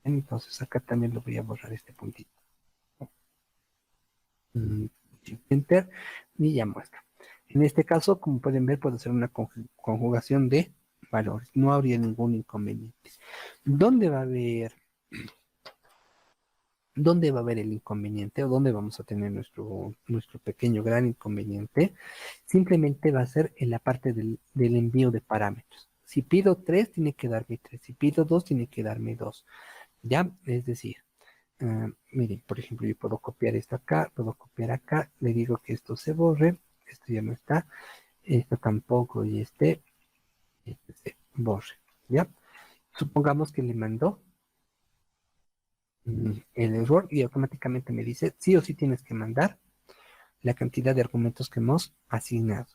A: Entonces acá también lo voy a borrar este puntito. Mm, Enter y ya muestra. En este caso, como pueden ver, puede ser una conjugación de valores. No habría ningún inconveniente. ¿Dónde va a haber, dónde va a haber el inconveniente o dónde vamos a tener nuestro pequeño gran inconveniente? Simplemente va a ser en la parte del envío de parámetros. Si pido 3, tiene que darme 3. Si pido 2, tiene que darme 2. ¿Ya? Es decir, miren, por ejemplo, yo puedo copiar esto acá, puedo copiar acá, le digo que esto se borre, esto ya no está, esto tampoco y este se borre, ¿ya? Supongamos que le mandó el error y automáticamente me dice, sí o sí tienes que mandar la cantidad de argumentos que hemos asignado,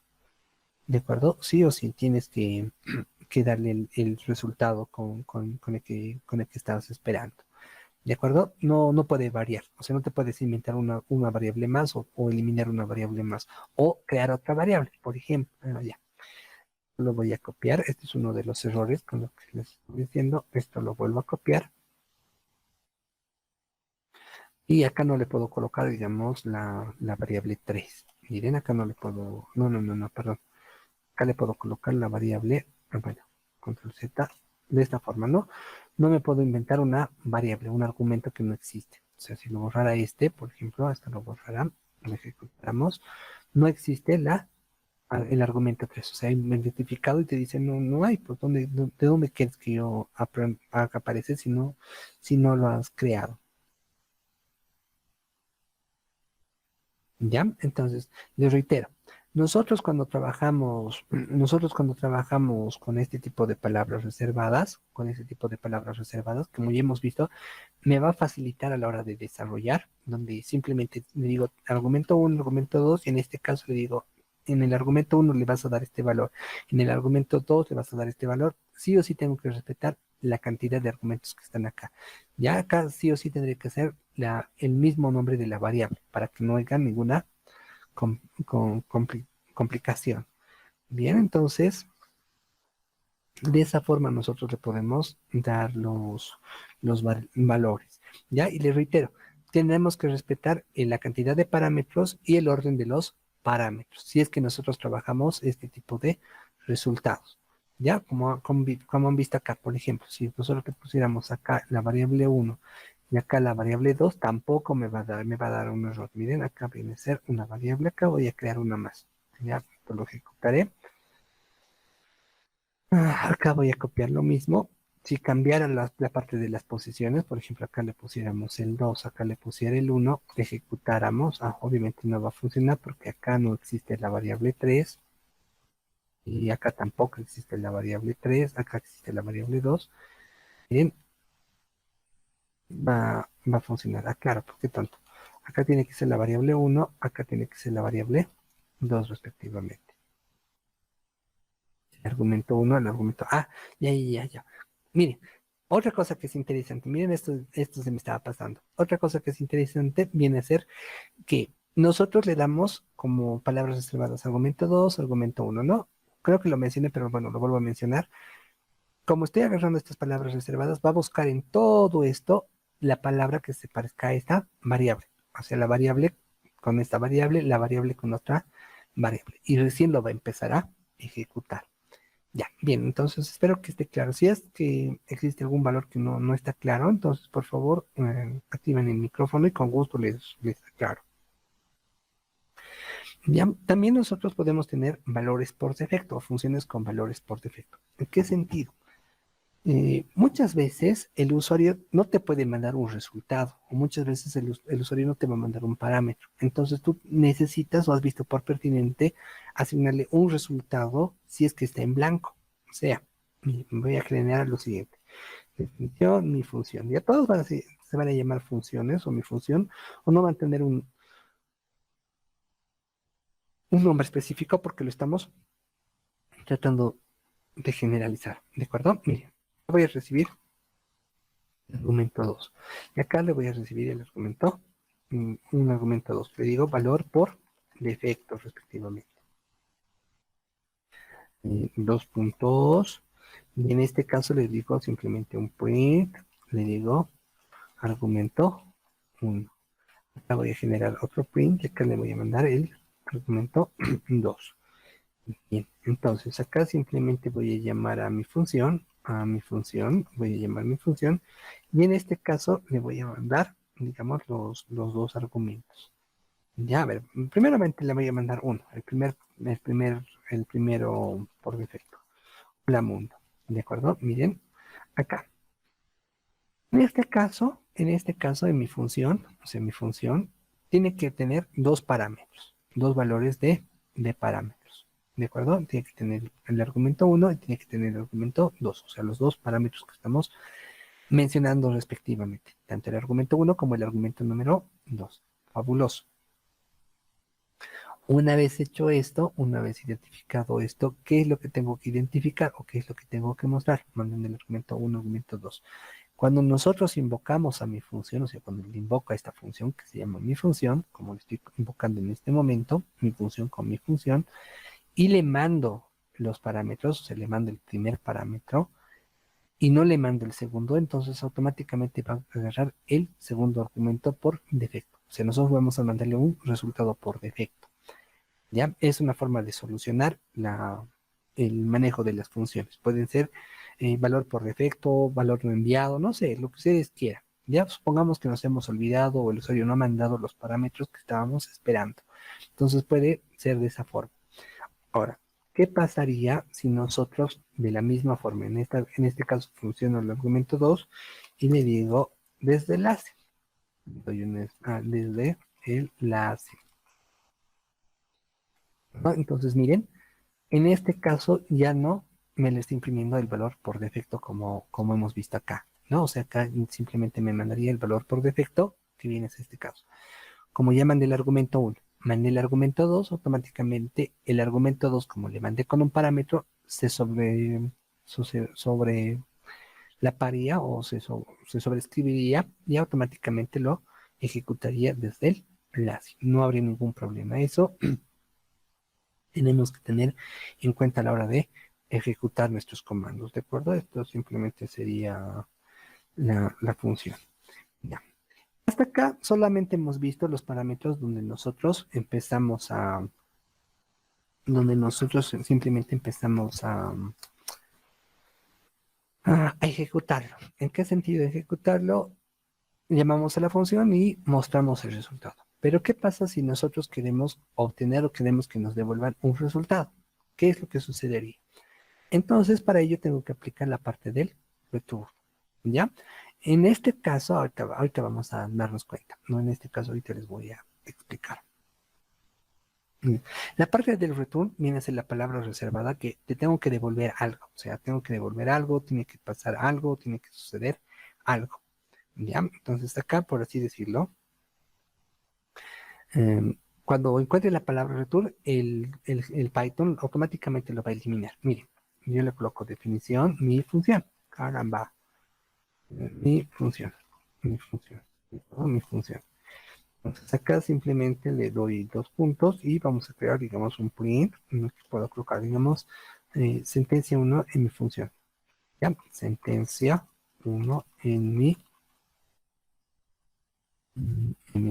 A: ¿de acuerdo? Sí o sí tienes que darle el resultado con el que estabas esperando. ¿De acuerdo? No, no puede variar. O sea, no te puedes inventar una variable más o eliminar una variable más. O crear otra variable, por ejemplo. Ya, lo voy a copiar. Este es uno de los errores con lo que les estoy diciendo. Esto lo vuelvo a copiar. Y acá no le puedo colocar, digamos, la variable 3. Miren, acá no le puedo... No, perdón. Acá le puedo colocar la variable... Bueno, control Z. De esta forma, ¿no? No me puedo inventar una variable, un argumento que no existe. O sea, si lo borrara este, por ejemplo, esto lo borrará, lo ejecutamos, no existe el argumento 3. O sea, hay un identificado y te dice, no, no hay, pues, ¿de dónde quieres que yo haga aparecer si no lo has creado? ¿Ya? Entonces, les reitero, nosotros cuando trabajamos con este tipo de palabras reservadas, como ya hemos visto, me va a facilitar a la hora de desarrollar, donde simplemente le digo argumento uno, argumento 2 y en este caso le digo, en el argumento uno le vas a dar este valor, en el argumento 2 le vas a dar este valor, sí o sí tengo que respetar la cantidad de argumentos que están acá. Ya acá sí o sí tendría que ser el mismo nombre de la variable para que no haya ninguna com- complicación. Bien, entonces, de esa forma nosotros le podemos dar los valores. ¿Ya? Y le reitero, tenemos que respetar la cantidad de parámetros y el orden de los parámetros, si es que nosotros trabajamos este tipo de resultados. ¿Ya? Como han visto acá, por ejemplo, si nosotros le pusiéramos acá la variable uno y acá la variable 2 tampoco me va a dar un error. Miren, acá viene a ser una variable, acá voy a crear una más. Ya, esto lo ejecutaré. Acá voy a copiar lo mismo. Si cambiara la parte de las posiciones, por ejemplo, acá le pusiéramos el 2, acá le pusiera el 1, ejecutáramos, obviamente no va a funcionar porque acá no existe la variable 3 y acá tampoco existe la variable 3, acá existe la variable 2. Bien, va a funcionar. Claro, ¿por qué tanto? Acá tiene que ser la variable 1, acá tiene que ser la variable 2 respectivamente. El argumento 1, el argumento... ya. Miren, otra cosa que es interesante, miren esto se me estaba pasando. Otra cosa que es interesante viene a ser que nosotros le damos como palabras reservadas argumento 2, argumento 1, ¿no? Creo que lo mencioné, pero bueno, lo vuelvo a mencionar. Como estoy agarrando estas palabras reservadas, va a buscar en todo esto la palabra que se parezca a esta variable. O sea, la variable con esta variable, la variable con otra variable. Y recién lo va a empezar a ejecutar. Ya, bien, entonces espero que esté claro. Si es que existe algún valor que no está claro, entonces por favor activen el micrófono y con gusto les aclaro. Ya, también nosotros podemos tener valores por defecto o funciones con valores por defecto. ¿En qué sentido? Muchas veces el usuario no te puede mandar un resultado o muchas veces el usuario no te va a mandar un parámetro. Entonces tú necesitas o has visto por pertinente asignarle un resultado si es que está en blanco. O sea, voy a generar lo siguiente. Definición, mi función. Ya todos se van a llamar funciones o mi función o no van a tener un nombre específico porque lo estamos tratando de generalizar. ¿De acuerdo? Miren, voy a recibir argumento 2. Y acá le voy a recibir el argumento, un argumento 2. Le digo valor por defecto respectivamente. Dos puntos. Y en este caso le digo simplemente un print. Le digo argumento 1. Acá voy a generar otro print y acá le voy a mandar el argumento 2. Bien, entonces acá simplemente voy a llamar a mi función, voy a llamar mi función, y en este caso le voy a mandar, digamos, los dos argumentos. Ya, a ver, primeramente le voy a mandar uno, el primero por defecto, la mundo. ¿De acuerdo? Miren, acá. En este caso, en mi función, o sea, mi función tiene que tener dos parámetros, dos valores de parámetros. ¿De acuerdo? Tiene que tener el argumento uno y tiene que tener el argumento 2, o sea, los dos parámetros que estamos mencionando respectivamente, tanto el argumento uno como el argumento número 2. Fabuloso. Una vez hecho esto, una vez identificado esto, ¿qué es lo que tengo que identificar o qué es lo que tengo que mostrar? Manden el argumento uno, argumento 2. Cuando nosotros invocamos a mi función, o sea, cuando le invoco a esta función que se llama mi función, como le estoy invocando en este momento, mi función con mi función, y le mando los parámetros, o sea, le mando el primer parámetro y no le mando el segundo, entonces automáticamente va a agarrar el segundo argumento por defecto. O sea, nosotros vamos a mandarle un resultado por defecto. ¿Ya? Es una forma de solucionar el manejo de las funciones. Pueden ser valor por defecto, valor no enviado, no sé, lo que ustedes quieran. Ya supongamos que nos hemos olvidado o el usuario no ha mandado los parámetros que estábamos esperando. Entonces puede ser de esa forma. Ahora, ¿qué pasaría si nosotros de la misma forma, en este caso funciona el argumento 2 y le digo desde enlace? Desde el enlace. ¿No? Entonces, miren, en este caso ya no me le está imprimiendo el valor por defecto como hemos visto acá, ¿no? O sea, acá simplemente me mandaría el valor por defecto, que viene es este caso. Como ya mandé el argumento uno, mandé el argumento 2, automáticamente el argumento 2, como le mandé con un parámetro, sobre la paría o se sobreescribiría y automáticamente lo ejecutaría desde el enlace. No habría ningún problema. Eso tenemos que tener en cuenta a la hora de ejecutar nuestros comandos, ¿de acuerdo? Esto simplemente sería la función. Ya. Hasta acá solamente hemos visto los parámetros donde nosotros simplemente empezamos a ejecutarlo. ¿En qué sentido ejecutarlo? Llamamos a la función y mostramos el resultado. Pero ¿qué pasa si nosotros queremos obtener o queremos que nos devuelvan un resultado? ¿Qué es lo que sucedería? Entonces, para ello tengo que aplicar la parte del return, ¿ya? En este caso, ahorita vamos a darnos cuenta, ¿no? En este caso, ahorita les voy a explicar. La parte del return viene a ser la palabra reservada que te tengo que devolver algo, o sea, tengo que devolver algo, tiene que pasar algo, tiene que suceder algo, ¿ya? Entonces, acá, por así decirlo, cuando encuentre la palabra return, el Python automáticamente lo va a eliminar. Miren, yo le coloco definición, mi función. Caramba, mi función, mi función, mi función. Entonces acá simplemente le doy dos puntos y vamos a crear, digamos, un print en el que puedo colocar, digamos, sentencia uno en mi función. ¿Ya? Sentencia uno en mi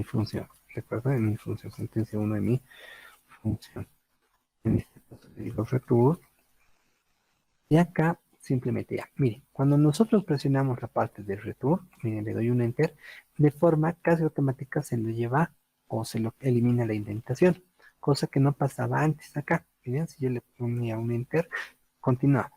A: función. ¿Recuerda? En mi función, sentencia uno en mi función. En este caso le digo return. Y acá simplemente ya. Miren, cuando nosotros presionamos la parte del return, miren, le doy un enter, de forma casi automática se lo lleva o se lo elimina la indentación, cosa que no pasaba antes acá. Miren, si yo le ponía un enter, continuaba.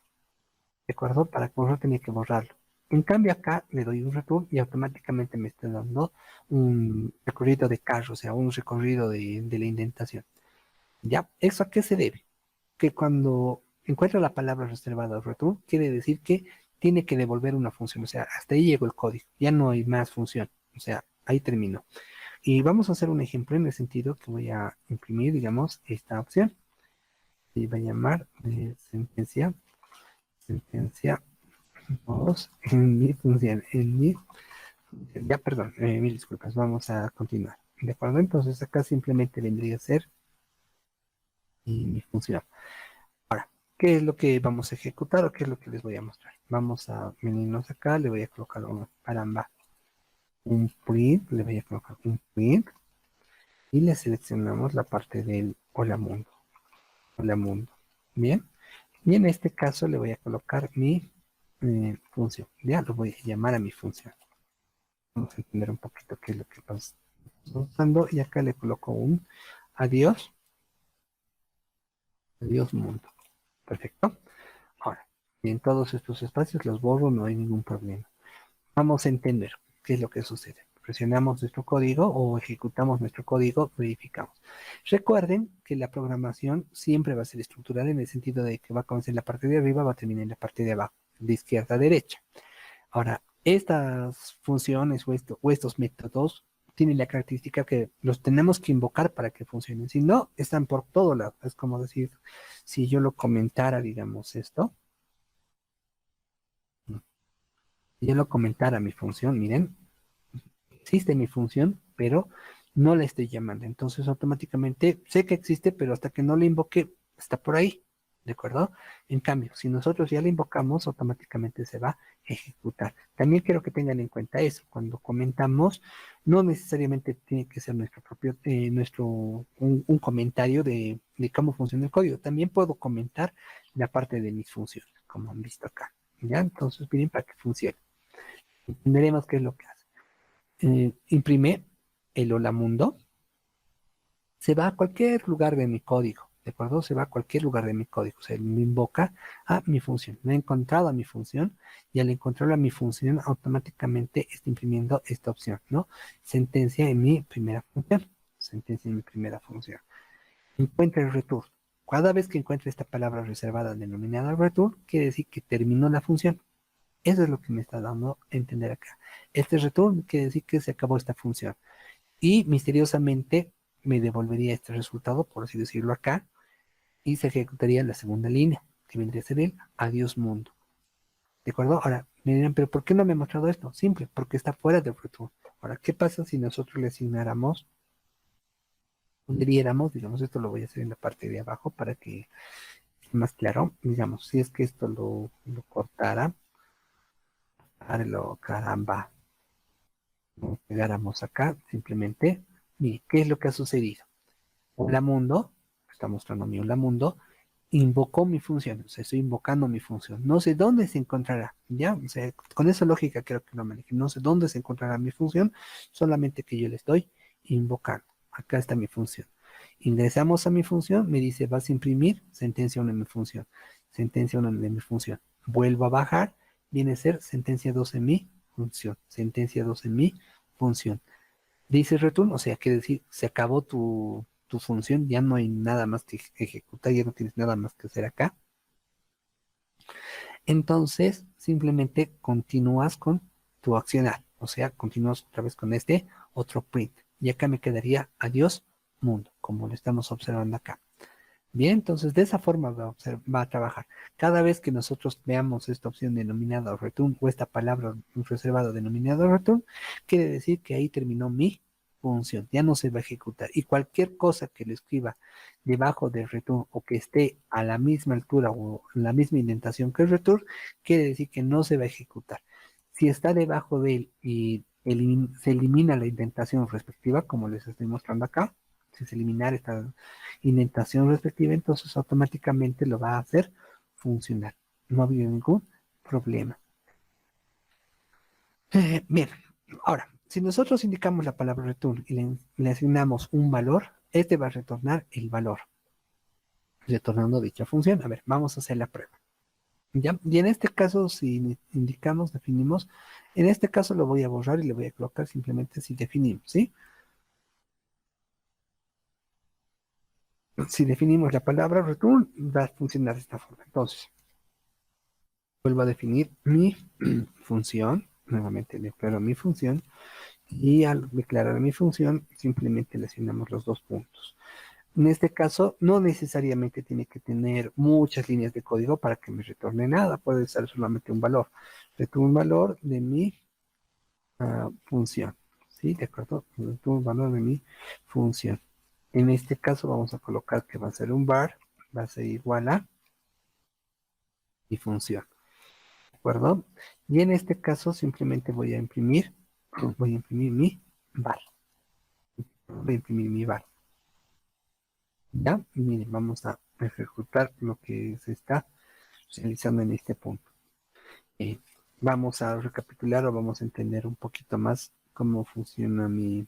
A: ¿De acuerdo? Para que no tenía que borrarlo. En cambio acá le doy un return y automáticamente me está dando un recorrido de carro, o sea, un recorrido de la indentación. ¿Ya? ¿Eso a qué se debe? Que cuando encuentra la palabra reservada o return, quiere decir que tiene que devolver una función. O sea, hasta ahí llegó el código. Ya no hay más función. O sea, ahí terminó. Y vamos a hacer un ejemplo en el sentido que voy a imprimir, digamos, esta opción. Y va a llamar sentencia 2 en mi función. Ya, perdón, mil disculpas. Vamos a continuar. ¿De acuerdo? Entonces acá simplemente vendría a ser mi función. Ahora, ¿qué es lo que vamos a ejecutar o qué es lo que les voy a mostrar? Vamos a venirnos acá, le voy a colocar un print, le voy a colocar un print y le seleccionamos la parte del hola mundo. Hola mundo. Bien, y en este caso le voy a colocar mi función. Ya lo voy a llamar a mi función. Vamos a entender un poquito qué es lo que estamos usando. Y acá le coloco un adiós, adiós mundo. Perfecto. Ahora, y en todos estos espacios los borro, no hay ningún problema. Vamos a entender qué es lo que sucede. Presionamos nuestro código o ejecutamos nuestro código, verificamos. Recuerden que la programación siempre va a ser estructural en el sentido de que va a comenzar en la parte de arriba, va a terminar en la parte de abajo, de izquierda a derecha. Ahora, estas funciones o estos métodos tienen la característica que los tenemos que invocar para que funcionen. Si no, están por todo lado. Es como decir, si yo lo comentara, digamos esto, si yo lo comentara mi función, miren, existe mi función, pero no la estoy llamando. Entonces automáticamente sé que existe, pero hasta que no la invoque, está por ahí. ¿De acuerdo? En cambio, si nosotros ya la invocamos, automáticamente se va a ejecutar. También quiero que tengan en cuenta eso. Cuando comentamos, no necesariamente tiene que ser nuestro propio, un comentario de cómo funciona el código. También puedo comentar la parte de mis funciones, como han visto acá. ¿Ya? Entonces, miren para que funcione. Entenderemos qué es lo que hace. Imprime el hola mundo, se va a cualquier lugar de mi código, ¿de acuerdo? Se va a cualquier lugar de mi código, o sea, me invoca a mi función. Me ha encontrado a mi función y al encontrarlo a mi función, automáticamente está imprimiendo esta opción, ¿no? Sentencia en mi primera función. Sentencia en mi primera función. Encuentra el return. Cada vez que encuentre esta palabra reservada denominada return, quiere decir que terminó la función. Eso es lo que me está dando a entender acá. Este return quiere decir que se acabó esta función. Y misteriosamente me devolvería este resultado, por así decirlo acá, y se ejecutaría la segunda línea, que vendría a ser el adiós mundo. ¿De acuerdo? Ahora, me dirán, pero ¿por qué no me ha mostrado esto? Simple, porque está fuera del return. Ahora, ¿qué pasa si nosotros le asignáramos, pondríamos, digamos, esto lo voy a hacer en la parte de abajo para que sea más claro, digamos, si es que esto lo cortara, lo caramba, lo pegáramos acá, simplemente, mire, ¿qué es lo que ha sucedido? Hola mundo, está mostrando mi hola mundo, invocó mi función, o sea, estoy invocando mi función. No sé dónde se encontrará, ¿ya? O sea, con esa lógica creo que lo maneje. No sé dónde se encontrará mi función, solamente que yo le estoy invocando. Acá está mi función. Ingresamos a mi función, me dice, vas a imprimir sentencia 1 en mi función, sentencia 1 en mi función. Vuelvo a bajar, viene a ser sentencia 2 en mi función, sentencia 2 en mi función. Dice return, o sea, quiere decir, se acabó tu función, ya no hay nada más que ejecutar, ya no tienes nada más que hacer acá. Entonces, simplemente continúas con tu accionar, o sea, continúas otra vez con este otro print. Y acá me quedaría adiós mundo, como lo estamos observando acá. Bien, entonces de esa forma va a trabajar. Cada vez que nosotros veamos esta opción denominada return o esta palabra reservada denominada return, quiere decir que ahí terminó mi función, ya no se va a ejecutar. Y cualquier cosa que le escriba debajo del return o que esté a la misma altura o la misma indentación que el return, quiere decir que no se va a ejecutar. Si está debajo de él y se elimina la indentación respectiva, como les estoy mostrando acá, si se eliminar esta indentación respectiva, entonces automáticamente lo va a hacer funcionar. No ha habido ningún problema. Bien, ahora, si nosotros indicamos la palabra return y le asignamos un valor, este va a retornar el valor, retornando dicha función. A ver, vamos a hacer la prueba. ¿Ya? Y en este caso, si indicamos, definimos, en este caso lo voy a borrar y le voy a colocar simplemente si definimos, ¿sí? Si definimos la palabra return, va a funcionar de esta forma. Entonces, vuelvo a definir mi función, nuevamente declaro mi función, y al declarar mi función, simplemente le asignamos los dos puntos. En este caso, no necesariamente tiene que tener muchas líneas de código para que me retorne nada, puede ser solamente un valor. Retorno un valor de mi función, ¿sí? ¿De acuerdo? Retorno un valor de mi función. En este caso vamos a colocar que va a ser un var, va a ser igual a mi función. ¿De acuerdo? Y en este caso simplemente voy a imprimir mi var. Voy a imprimir mi var. ¿Ya? Miren, vamos a ejecutar lo que se está realizando en este punto. Eh, Vamos a recapitular o vamos a entender un poquito más cómo funciona mi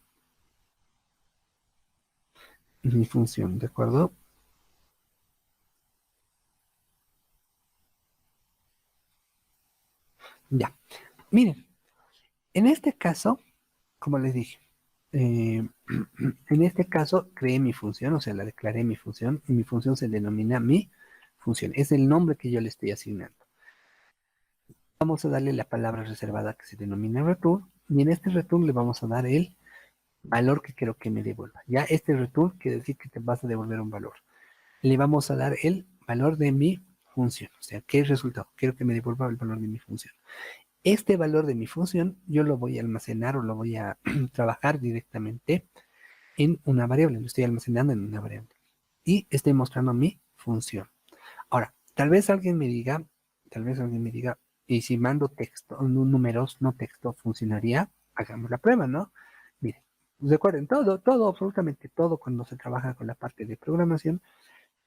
A: función, ¿de acuerdo? Ya. Miren, en este caso, como les dije, eh, en este caso creé mi función, o sea, la declaré mi función, y mi función se denomina mi función. Es el nombre que yo le estoy asignando. Vamos a darle la palabra reservada que se denomina return, y en este return le vamos a dar el valor que quiero que me devuelva. Ya este return quiere decir que te vas a devolver un valor. Le vamos a dar el valor de mi función, o sea, ¿qué resultado? Quiero que me devuelva el valor de mi función. Este valor de mi función yo lo voy a almacenar o lo voy a trabajar directamente en una variable, lo estoy almacenando en una variable. Y estoy mostrando mi función. Ahora, tal vez alguien me diga, y si mando texto, números, no texto, funcionaría, hagamos la prueba, ¿no? Miren, recuerden, todo, absolutamente todo cuando se trabaja con la parte de programación,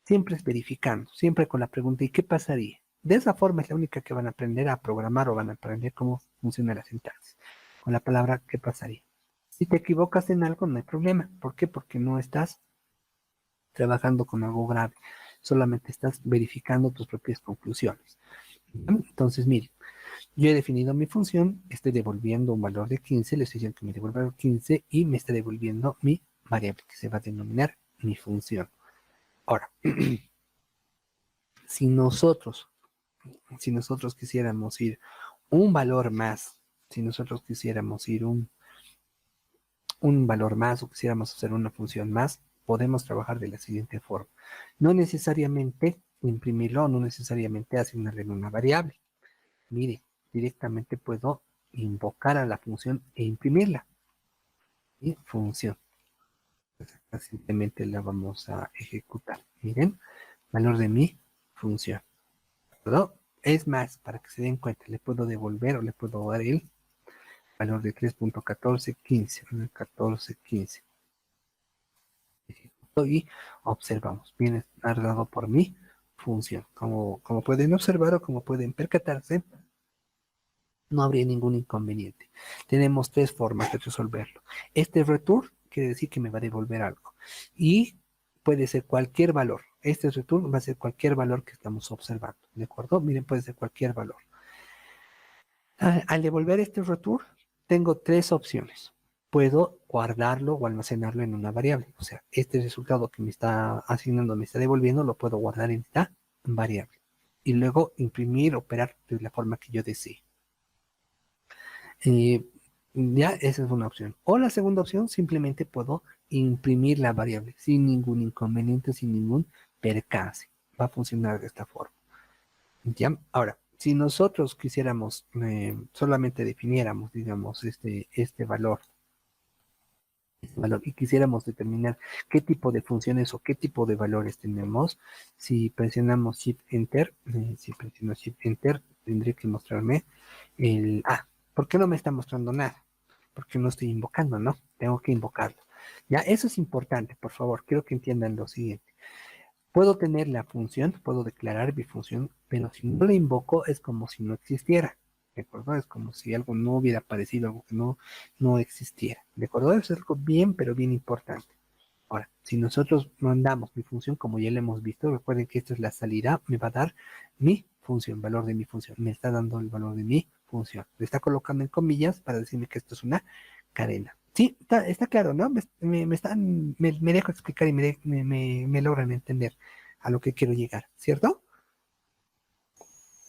A: siempre es verificando, siempre con la pregunta, ¿y qué pasaría? De esa forma es la única que van a aprender a programar o van a aprender cómo funciona la sintaxis. Con la palabra, ¿qué pasaría? Si te equivocas en algo, no hay problema. ¿Por qué? Porque no estás trabajando con algo grave. Solamente estás verificando tus propias conclusiones. Entonces, miren, yo he definido mi función, estoy devolviendo un valor de 15, le estoy diciendo que me devuelva el 15 y me está devolviendo mi variable que se va a denominar mi función. Ahora, si nosotros, si nosotros quisiéramos ir un valor más, si nosotros quisiéramos ir un valor más o quisiéramos hacer una función más, podemos trabajar de la siguiente forma. No necesariamente imprimirlo, no necesariamente asignarle una variable. Mire, directamente puedo invocar a la función e imprimirla. Y función. Simplemente la vamos a ejecutar. Miren, valor de mi función. ¿Verdad? Es más, para que se den cuenta, le puedo devolver o le puedo dar el valor de 3.1415. 1415. Y observamos, viene narrado por mi función. Como pueden observar o como pueden percatarse, no habría ningún inconveniente. Tenemos tres formas de resolverlo. Este return quiere decir que me va a devolver algo. Y puede ser cualquier valor. Este return va a ser cualquier valor que estamos observando. ¿De acuerdo? Miren, puede ser cualquier valor. Al devolver este return, tengo tres opciones. Puedo guardarlo o almacenarlo en una variable. O sea, este resultado que me está asignando, me está devolviendo, lo puedo guardar en esta variable. Y luego imprimir, operar de la forma que yo desee. Eh, ya, esa es una opción. O la segunda opción, simplemente puedo imprimir la variable sin ningún inconveniente, sin ningún percance. Va a funcionar de esta forma. ¿Ya? Ahora, si nosotros quisiéramos, solamente definiéramos, digamos, este valor y quisiéramos determinar qué tipo de funciones o qué tipo de valores tenemos, si presionamos Shift Enter, si presiono Shift Enter, tendría que mostrarme ¿por qué no me está mostrando nada? Porque no estoy invocando, ¿no? Tengo que invocarlo. Ya, eso es importante, por favor, quiero que entiendan lo siguiente. Puedo tener la función, puedo declarar mi función, pero si no la invoco es como si no existiera. ¿De acuerdo? Es como si algo no hubiera aparecido, algo que no existiera. ¿De acuerdo? Eso es algo bien, pero bien importante. Ahora, si nosotros mandamos mi función, como ya lo hemos visto, recuerden que esta es la salida, me va a dar mi función, valor de mi función. Me está dando el valor de mi función. Le está colocando en comillas para decirme que esto es una cadena. Sí, está claro, ¿no? Me dejo explicar y me logran entender a lo que quiero llegar, ¿cierto?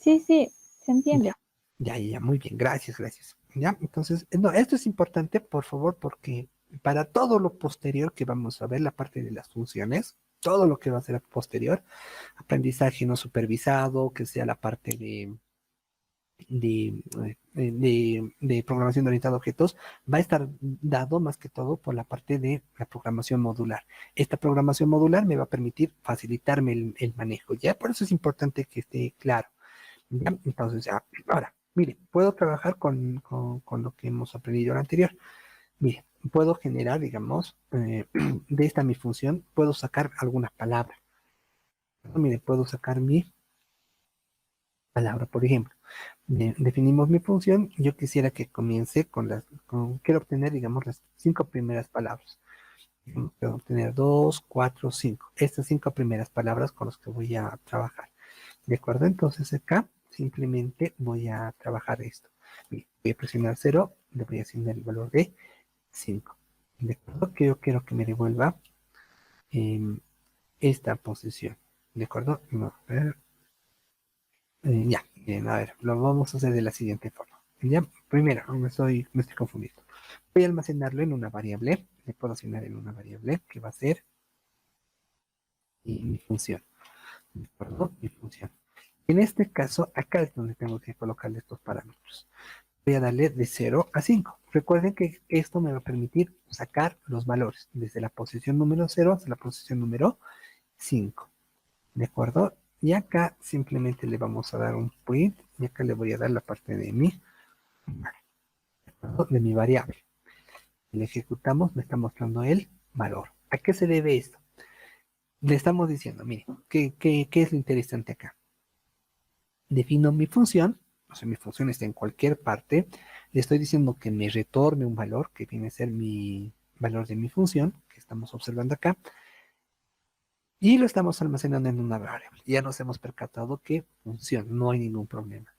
B: Sí, sí, se
A: Ya,
B: entiende.
A: ya, muy bien, gracias. Ya, entonces, no, esto es importante, por favor, porque para todo lo posterior que vamos a ver, la parte de las funciones, todo lo que va a ser posterior, aprendizaje no supervisado, que sea la parte de programación orientada a objetos, va a estar dado más que todo por la parte de la programación modular. Esta programación modular me va a permitir facilitarme el manejo, ¿ya? Por eso es importante que esté claro. ¿Ya? Entonces, ya, ahora, mire, puedo trabajar con lo que hemos aprendido en lo anterior. Mire, puedo generar, digamos, de esta mi función, puedo sacar algunas palabras. Mire, puedo sacar mi palabra, por ejemplo. Definimos mi función. Yo quisiera que comience quiero obtener, digamos, las 5 primeras palabras. Puedo obtener 2, 4, 5. Estas 5 primeras palabras con las que voy a trabajar. ¿De acuerdo? Entonces acá simplemente voy a trabajar esto. Bien, voy a presionar 0, le voy a asignar el valor de 5. ¿De acuerdo? Que yo quiero que me devuelva esta posición. ¿De acuerdo? No, a ver, ya, bien, a ver, lo vamos a hacer de la siguiente forma. Ya, primero, me estoy confundiendo. Voy a almacenarlo en una variable. Le puedo asignar en una variable que va a ser mi función. ¿De acuerdo? Mi función. En este caso, acá es donde tengo que colocarle estos parámetros. Voy a darle de 0 a 5. Recuerden que esto me va a permitir sacar los valores desde la posición número 0 hasta la posición número 5. ¿De acuerdo? Y acá simplemente le vamos a dar un print y acá le voy a dar la parte de mi variable. Si le ejecutamos, me está mostrando el valor. ¿A qué se debe esto? Le estamos diciendo, mire, ¿qué es lo interesante acá? Defino mi función, o sea, mi función está en cualquier parte, le estoy diciendo que me retorne un valor, que viene a ser mi valor de mi función, que estamos observando acá, y lo estamos almacenando en una variable. Ya nos hemos percatado que funciona, no hay ningún problema.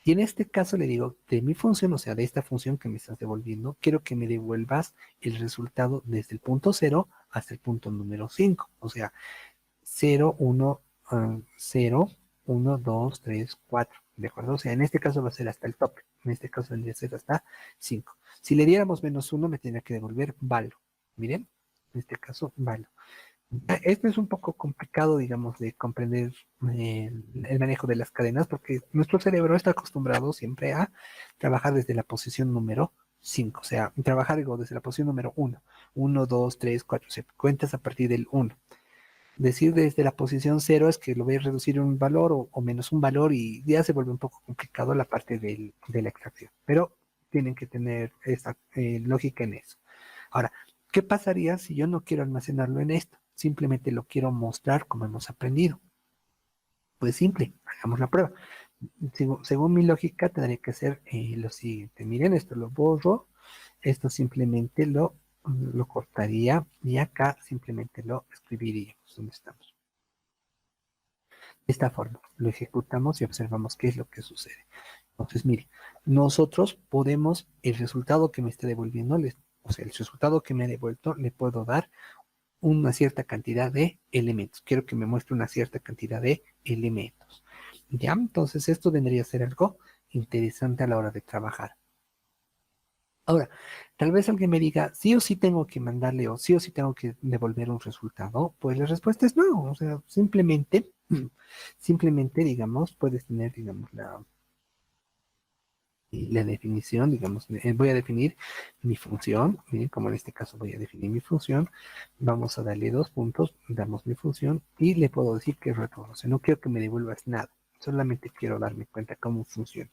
A: Y en este caso le digo, de mi función, o sea, de esta función que me estás devolviendo, quiero que me devuelvas el resultado desde el punto 0 hasta el punto número 5. O sea, 0, 1, 0, 1, 2, 3, 4. ¿De acuerdo? O sea, en este caso va a ser hasta el tope. En este caso vendría a ser hasta 5. Si le diéramos -1, me tendría que devolver valo. Miren, en este caso, valo. Esto es un poco complicado, digamos, de comprender el manejo de las cadenas, porque nuestro cerebro está acostumbrado siempre a trabajar desde la posición número 5, o sea, trabajar digo, desde la posición número 1, 1, 2, 3, 4, se cuentas a partir del 1. Decir desde la posición 0 es que lo voy a reducir en un valor o menos un valor y ya se vuelve un poco complicado la parte de la extracción, pero tienen que tener esa lógica en eso. Ahora, ¿qué pasaría si yo no quiero almacenarlo en esto? Simplemente lo quiero mostrar como hemos aprendido. Pues simple, hagamos la prueba. Según mi lógica, tendría que ser lo siguiente. Miren, esto lo borro, esto simplemente lo cortaría y acá simplemente lo escribiríamos donde estamos. De esta forma, lo ejecutamos y observamos qué es lo que sucede. Entonces, mire, nosotros podemos, el resultado que me esté devolviendo, o sea, el resultado que me ha devuelto, le puedo dar una cierta cantidad de elementos. Quiero que me muestre una cierta cantidad de elementos. ¿Ya? Entonces esto vendría a ser algo interesante a la hora de trabajar. Ahora, tal vez alguien me diga, sí o sí tengo que mandarle o sí tengo que devolver un resultado. Pues la respuesta es no. O sea, simplemente, digamos, puedes tener, digamos, la definición, digamos, voy a definir mi función, ¿bien? Como en este caso voy a definir mi función, vamos a darle 2 puntos, damos mi función y le puedo decir que retorno, o sea, no quiero que me devuelvas nada, solamente quiero darme cuenta cómo funciona.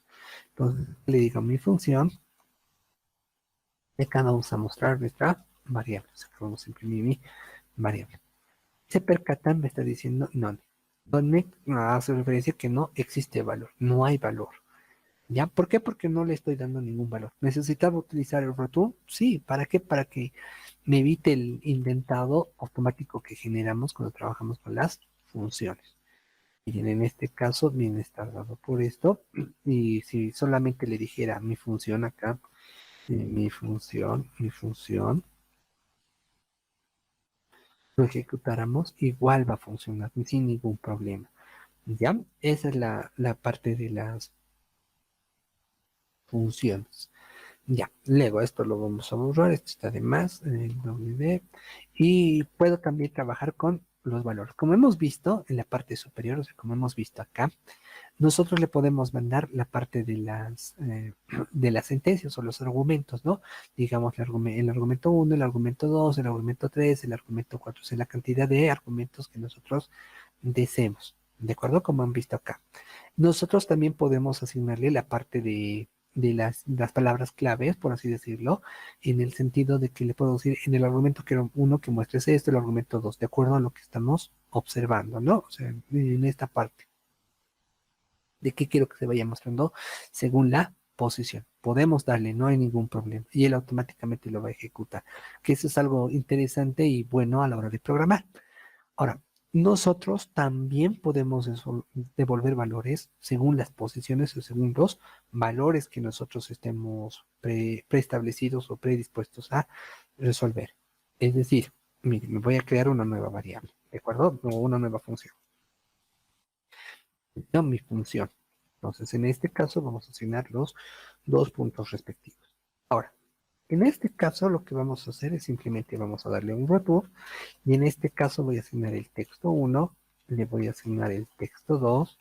A: Entonces le digo mi función, y acá vamos a mostrar nuestra variable, o sea, que vamos a imprimir mi variable. Se percatan, me está diciendo no, donde hace referencia que no existe valor, no hay valor. ¿Ya? ¿Por qué? Porque no le estoy dando ningún valor. ¿Necesitaba utilizar el return? Sí. ¿Para qué? Para que me evite el indentado automático que generamos cuando trabajamos con las funciones. Y en este caso viene estar dado por esto. Y si solamente le dijera mi función acá, mi función, lo ejecutáramos, igual va a funcionar sin ningún problema. ¿Ya? Esa es la parte de las funciones. Ya, luego esto lo vamos a borrar, esto está de más, W, y puedo también trabajar con los valores. Como hemos visto en la parte superior, o sea, como hemos visto acá, nosotros le podemos mandar la parte de las sentencias o los argumentos, ¿no? Digamos, el argumento 1, el argumento 2, el argumento 3, el argumento 4, o sea, la cantidad de argumentos que nosotros deseemos, ¿de acuerdo? Como han visto acá. Nosotros también podemos asignarle la parte de las palabras claves, por así decirlo, en el sentido de que le puedo decir en el argumento quiero uno que muestres esto, el argumento 2, de acuerdo a lo que estamos observando, ¿no? O sea, en esta parte de qué quiero que se vaya mostrando según la posición. Podemos darle, no hay ningún problema. Y él automáticamente lo va a ejecutar. Que eso es algo interesante y bueno a la hora de programar. Ahora, nosotros también podemos devolver valores según las posiciones o según los valores que nosotros estemos preestablecidos o predispuestos a resolver. Es decir, mire, me voy a crear una nueva variable, ¿de acuerdo? O una nueva función. No, mi función. Entonces, en este caso vamos a asignar los dos puntos respectivos. Ahora, en este caso lo que vamos a hacer es simplemente vamos a darle un return y en este caso voy a asignar el texto 1, le voy a asignar el texto 2,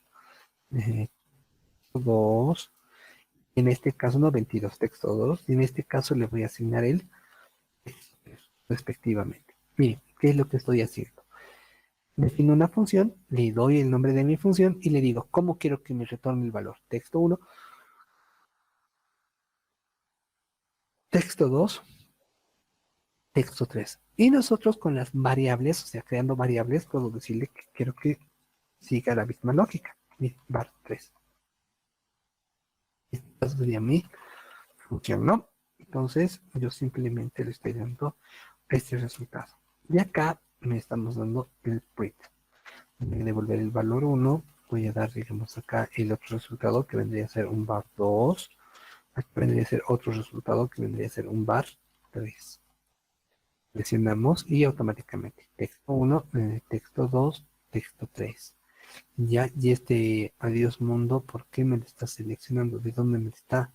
A: 2, en este caso no 22, texto 2, y en este caso le voy a asignar el respectivamente. Miren, ¿qué es lo que estoy haciendo? Defino una función, le doy el nombre de mi función y le digo cómo quiero que me retorne el valor. Texto 1, texto 2, texto 3. Y nosotros con las variables, o sea, creando variables, puedo decirle que quiero que siga la misma lógica. Var 3. Esta sería mi función, ¿no? Entonces, yo simplemente le estoy dando este resultado. Y acá me estamos dando el print. Voy a devolver el valor 1. Voy a dar, digamos, acá el otro resultado que vendría a ser un var 2. Aquí vendría a ser otro resultado que vendría a ser un var 3. Presionamos y automáticamente texto 1, texto 2, texto 3. Ya, y este adiós mundo, ¿por qué me lo está seleccionando? ¿De dónde me lo está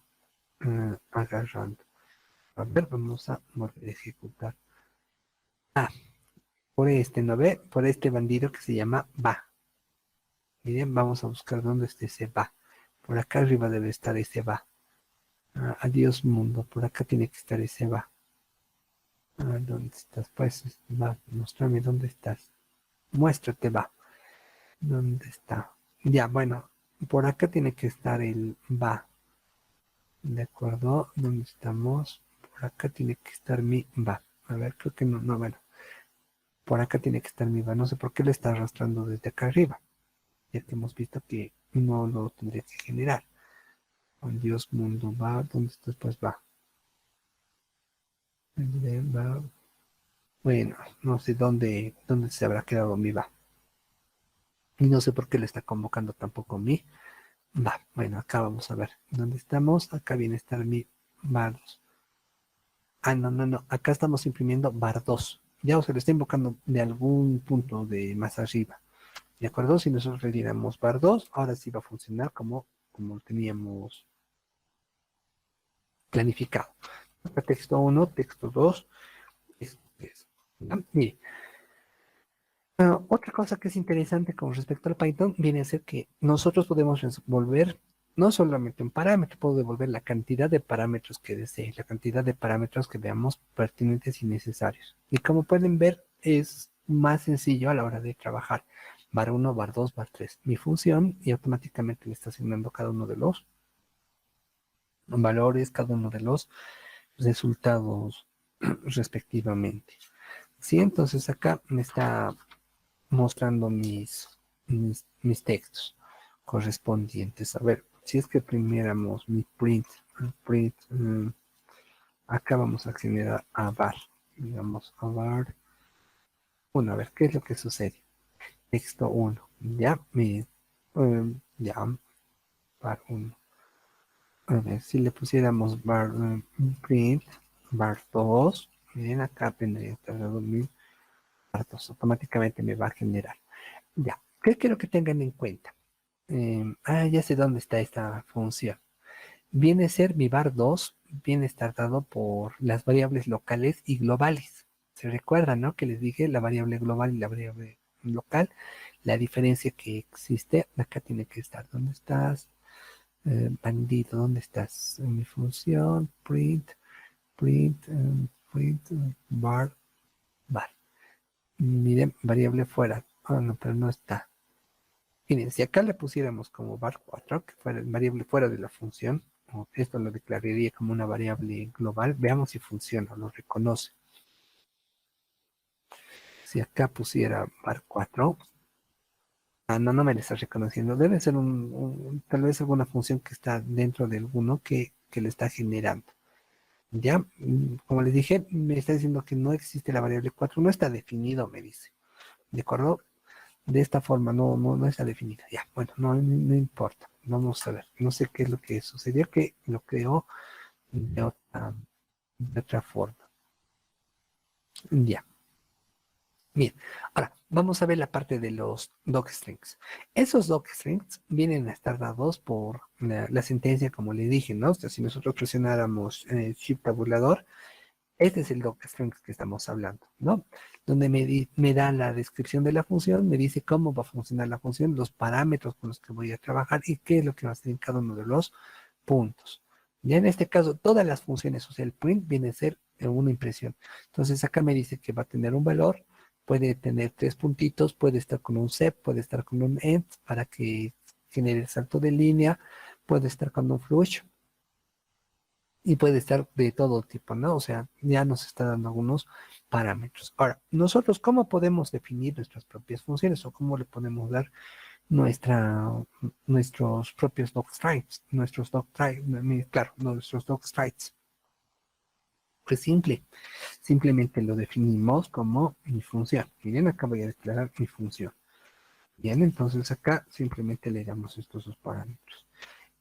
A: agarrando? A ver, vamos a volver a ejecutar. Ah, por este, ¿no ve? Por este bandido que se llama va. Miren, vamos a buscar dónde está ese va. Por acá arriba debe estar ese va. Adiós mundo, por acá tiene que estar ese va. ¿Dónde estás? Pues va, muéstrame dónde estás. Muéstrate, va. ¿Dónde está? Ya, bueno, por acá tiene que estar el va. ¿De acuerdo? ¿Dónde estamos? Por acá tiene que estar mi va. A ver, creo que no, no, bueno. Por acá tiene que estar mi va. No sé por qué lo está arrastrando desde acá arriba. Ya que hemos visto que no lo tendría que generar. Oh, Dios mundo va. ¿Dónde estás? Pues va. Va. Bueno, no sé dónde se habrá quedado mi va. Y no sé por qué le está convocando tampoco mi va. Bueno, acá vamos a ver. ¿Dónde estamos? Acá viene a estar mi var 2. Ah, no, no, no. Acá estamos imprimiendo var 2. Ya o se lo está invocando de algún punto de más arriba. ¿De acuerdo? Si nosotros le diéramos var 2, ahora sí va a funcionar como teníamos planificado. Acá texto 1, texto 2, texto 3. Mire, otra cosa que es interesante con respecto al Python viene a ser que nosotros podemos resolver no solamente un parámetro, puedo devolver la cantidad de parámetros que desee, la cantidad de parámetros que veamos pertinentes y necesarios. Y como pueden ver, es más sencillo a la hora de trabajar. Var 1, var 2, var 3. Mi función y automáticamente le está asignando cada uno de los valores, cada uno de los resultados respectivamente. Sí, entonces acá me está mostrando mis textos correspondientes. A ver, si es que primiéramos mi print, acá vamos a acceder a var, digamos a var 1, a ver qué es lo que sucede. Texto 1, ya, ya, var 1. A ver, si le pusiéramos var print, var 2, miren acá tendría tardado mi var 2, automáticamente me va a generar. Ya, ¿qué quiero que tengan en cuenta? Ya sé dónde está esta función. Viene a ser mi var 2, viene a estar dado por las variables locales y globales. Se recuerdan, ¿no? Que les dije la variable global y la variable local. La diferencia que existe, acá tiene que estar. ¿Dónde estás? Bandido, ¿dónde estás? En mi función, print, var. Miren, variable fuera. Ah, no, pero no está. Miren, si acá le pusiéramos como var 4, que fuera variable fuera de la función, o esto lo declararía como una variable global, veamos si funciona, lo reconoce. Si acá pusiera var 4, no me lo está reconociendo. Debe ser tal vez alguna función que está dentro de alguno que le está generando. Ya, como les dije, me está diciendo que no existe la variable 4, no está definido, me dice. ¿De acuerdo? De esta forma no está definida. Ya, bueno, no importa. Vamos a ver. No sé qué es lo que sucedió, que lo creó de otra forma. Ya. Bien, ahora vamos a ver la parte de los docstrings. Esos docstrings vienen a estar dados por la sentencia, como le dije, ¿no? O sea, si nosotros presionáramos Shift tabulador, este es el docstring que estamos hablando, ¿no? Donde me da la descripción de la función, me dice cómo va a funcionar la función, los parámetros con los que voy a trabajar y qué es lo que va a hacer en cada uno de los puntos. Ya en este caso, todas las funciones, o sea, el print viene a ser una impresión. Entonces acá me dice que va a tener un valor, puede tener 3 puntitos, puede estar con un sep, puede estar con un end para que genere el salto de línea, puede estar con un flush y puede estar de todo tipo, ¿no? O sea, ya nos está dando algunos parámetros. Ahora, nosotros, ¿cómo podemos definir nuestras propias funciones o cómo le podemos dar nuestros propios docstrines, claro, nuestros docstrines? Pues simple, simplemente lo definimos como mi función. Miren, acá voy a declarar mi función. Bien, entonces acá simplemente le damos estos dos parámetros.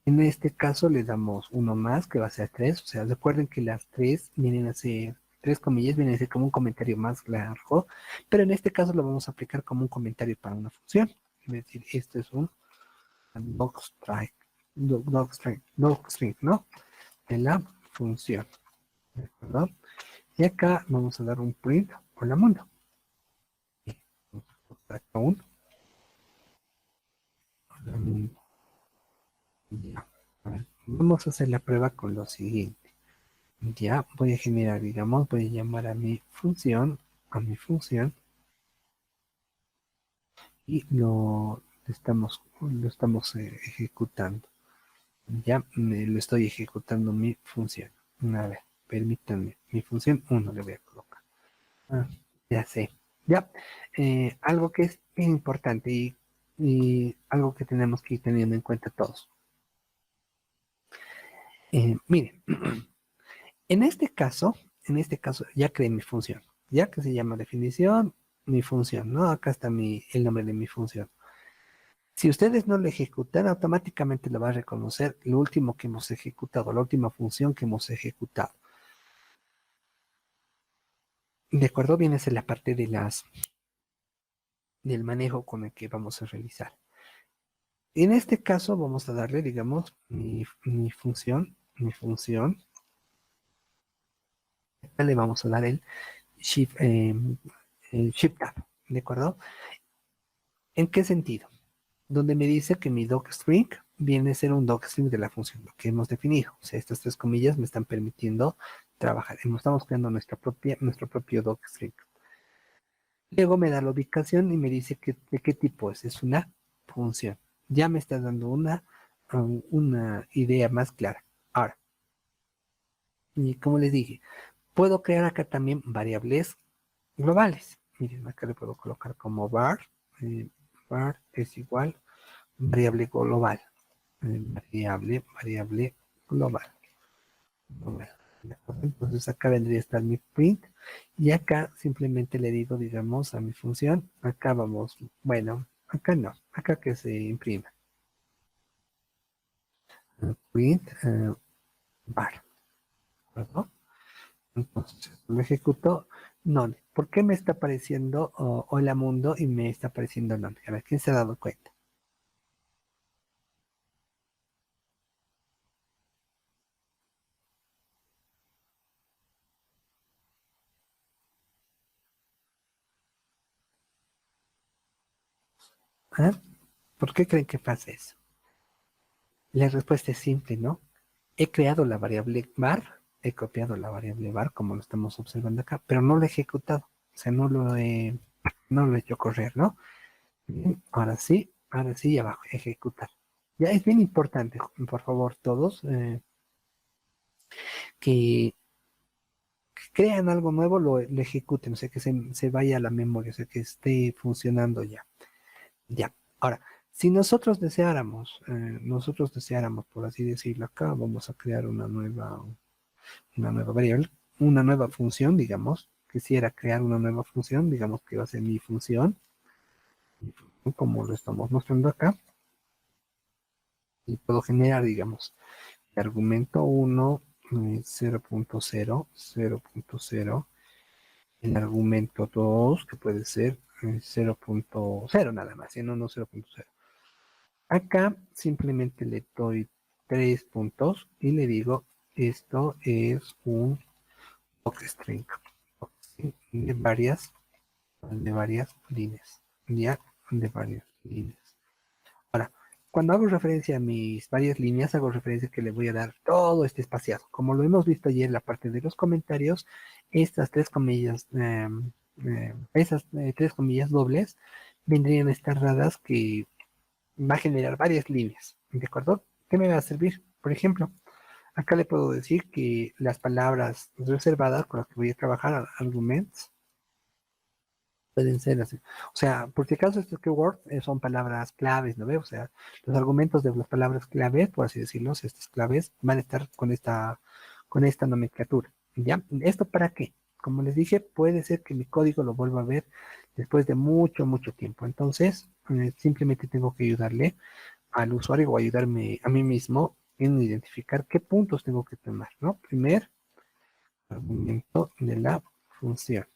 A: En este caso le damos uno más, que va a ser 3. O sea, recuerden que las 3 vienen a ser, 3 comillas, vienen a ser como un comentario más largo, pero en este caso lo vamos a aplicar como un comentario para una función. Es decir, esto es un docstring, ¿no? De la función. ¿De acuerdo? Y acá vamos a dar un print por la mundo. Acá ya. A ver, vamos a hacer la prueba con lo siguiente. Ya voy a generar, digamos, voy a llamar a mi función, y lo estamos ejecutando. Ya lo estoy ejecutando mi función. A ver, permítanme, mi función 1 le voy a colocar. Ah, ya sé. Ya, algo que es bien importante y algo que tenemos que ir teniendo en cuenta todos. Miren, en este caso ya creé mi función, ya que se llama definición, mi función, ¿no? Acá está el nombre de mi función. Si ustedes no lo ejecutan, automáticamente lo va a reconocer lo último que hemos ejecutado, la última función que hemos ejecutado. De acuerdo, viene a ser la parte del manejo con el que vamos a realizar. En este caso vamos a darle, digamos, mi función. Acá le vamos a dar el shift tab, ¿de acuerdo? ¿En qué sentido? Donde me dice que mi docstring viene a ser un docstring de la función, lo que hemos definido. O sea, estas 3 comillas me están permitiendo trabajar. Estamos creando nuestro propio docstring. Luego me da la ubicación y me dice de qué tipo es. Es una función. Ya me está dando una idea más clara. Ahora, y como les dije, puedo crear acá también variables globales. Miren, acá le puedo colocar como var. Var es igual variable global. Variable global. Entonces acá vendría a estar mi print y acá simplemente le digo, digamos, a mi función, acá vamos, bueno, acá no, acá que se imprima. Print var, ¿verdad? Entonces lo ejecuto, none. ¿Por qué me está apareciendo hola mundo y me está apareciendo none? A ver, ¿quién se ha dado cuenta? ¿Ah? ¿Por qué creen que pasa eso? La respuesta es simple, ¿no? He creado la variable var, he copiado la variable var, como lo estamos observando acá, pero no lo he ejecutado. O sea, no lo he hecho correr, ¿no? Bien, ahora sí, abajo, ejecutar. Ya es bien importante, por favor, todos, que crean algo nuevo, lo ejecuten, o sea, que se vaya a la memoria, o sea, que esté funcionando ya. Ya. Ahora, si nosotros deseáramos, por así decirlo, acá vamos a crear una nueva variable, una nueva función, digamos. Quisiera crear una nueva función, digamos que va a ser mi función, como lo estamos mostrando acá, y puedo generar, digamos, argumento 1, 0.0, 0.0, el argumento 2, que puede ser 0.0 nada más, no, no 0.0. Acá simplemente le doy 3 puntos y le digo, esto es un string de varias líneas, ya, de varias líneas. Ahora, cuando hago referencia a mis varias líneas, hago referencia a que le voy a dar todo este espaciado. Como lo hemos visto ayer en la parte de los comentarios, estas tres comillas, esas tres comillas dobles vendrían a estar dadas que va a generar varias líneas, ¿de acuerdo? ¿Qué me va a servir? Por ejemplo, acá le puedo decir que las palabras reservadas con las que voy a trabajar, arguments, pueden ser así. O sea, por si acaso estos keywords son palabras claves, ¿no ve? O sea, los argumentos de las palabras claves, por así decirlo, estas claves van a estar con esta nomenclatura. ¿Ya? ¿Esto para qué? Como les dije, puede ser que mi código lo vuelva a ver después de mucho, mucho tiempo. Entonces, simplemente tengo que ayudarle al usuario o ayudarme a mí mismo en identificar qué puntos tengo que tomar, ¿no? Primer argumento de la función.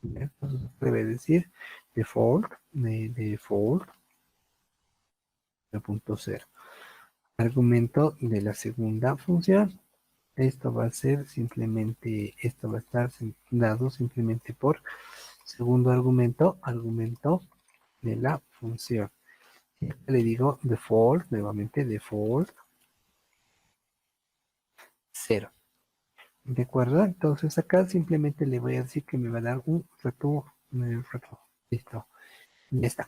A: Entonces debe decir default, default 0.0. Argumento de la segunda función. Esto va a ser simplemente, esto va a estar dado simplemente por segundo argumento, argumento de la función. Le digo default, nuevamente default 0. ¿De acuerdo? Entonces acá simplemente le voy a decir que me va a dar un return. Listo. Ya está.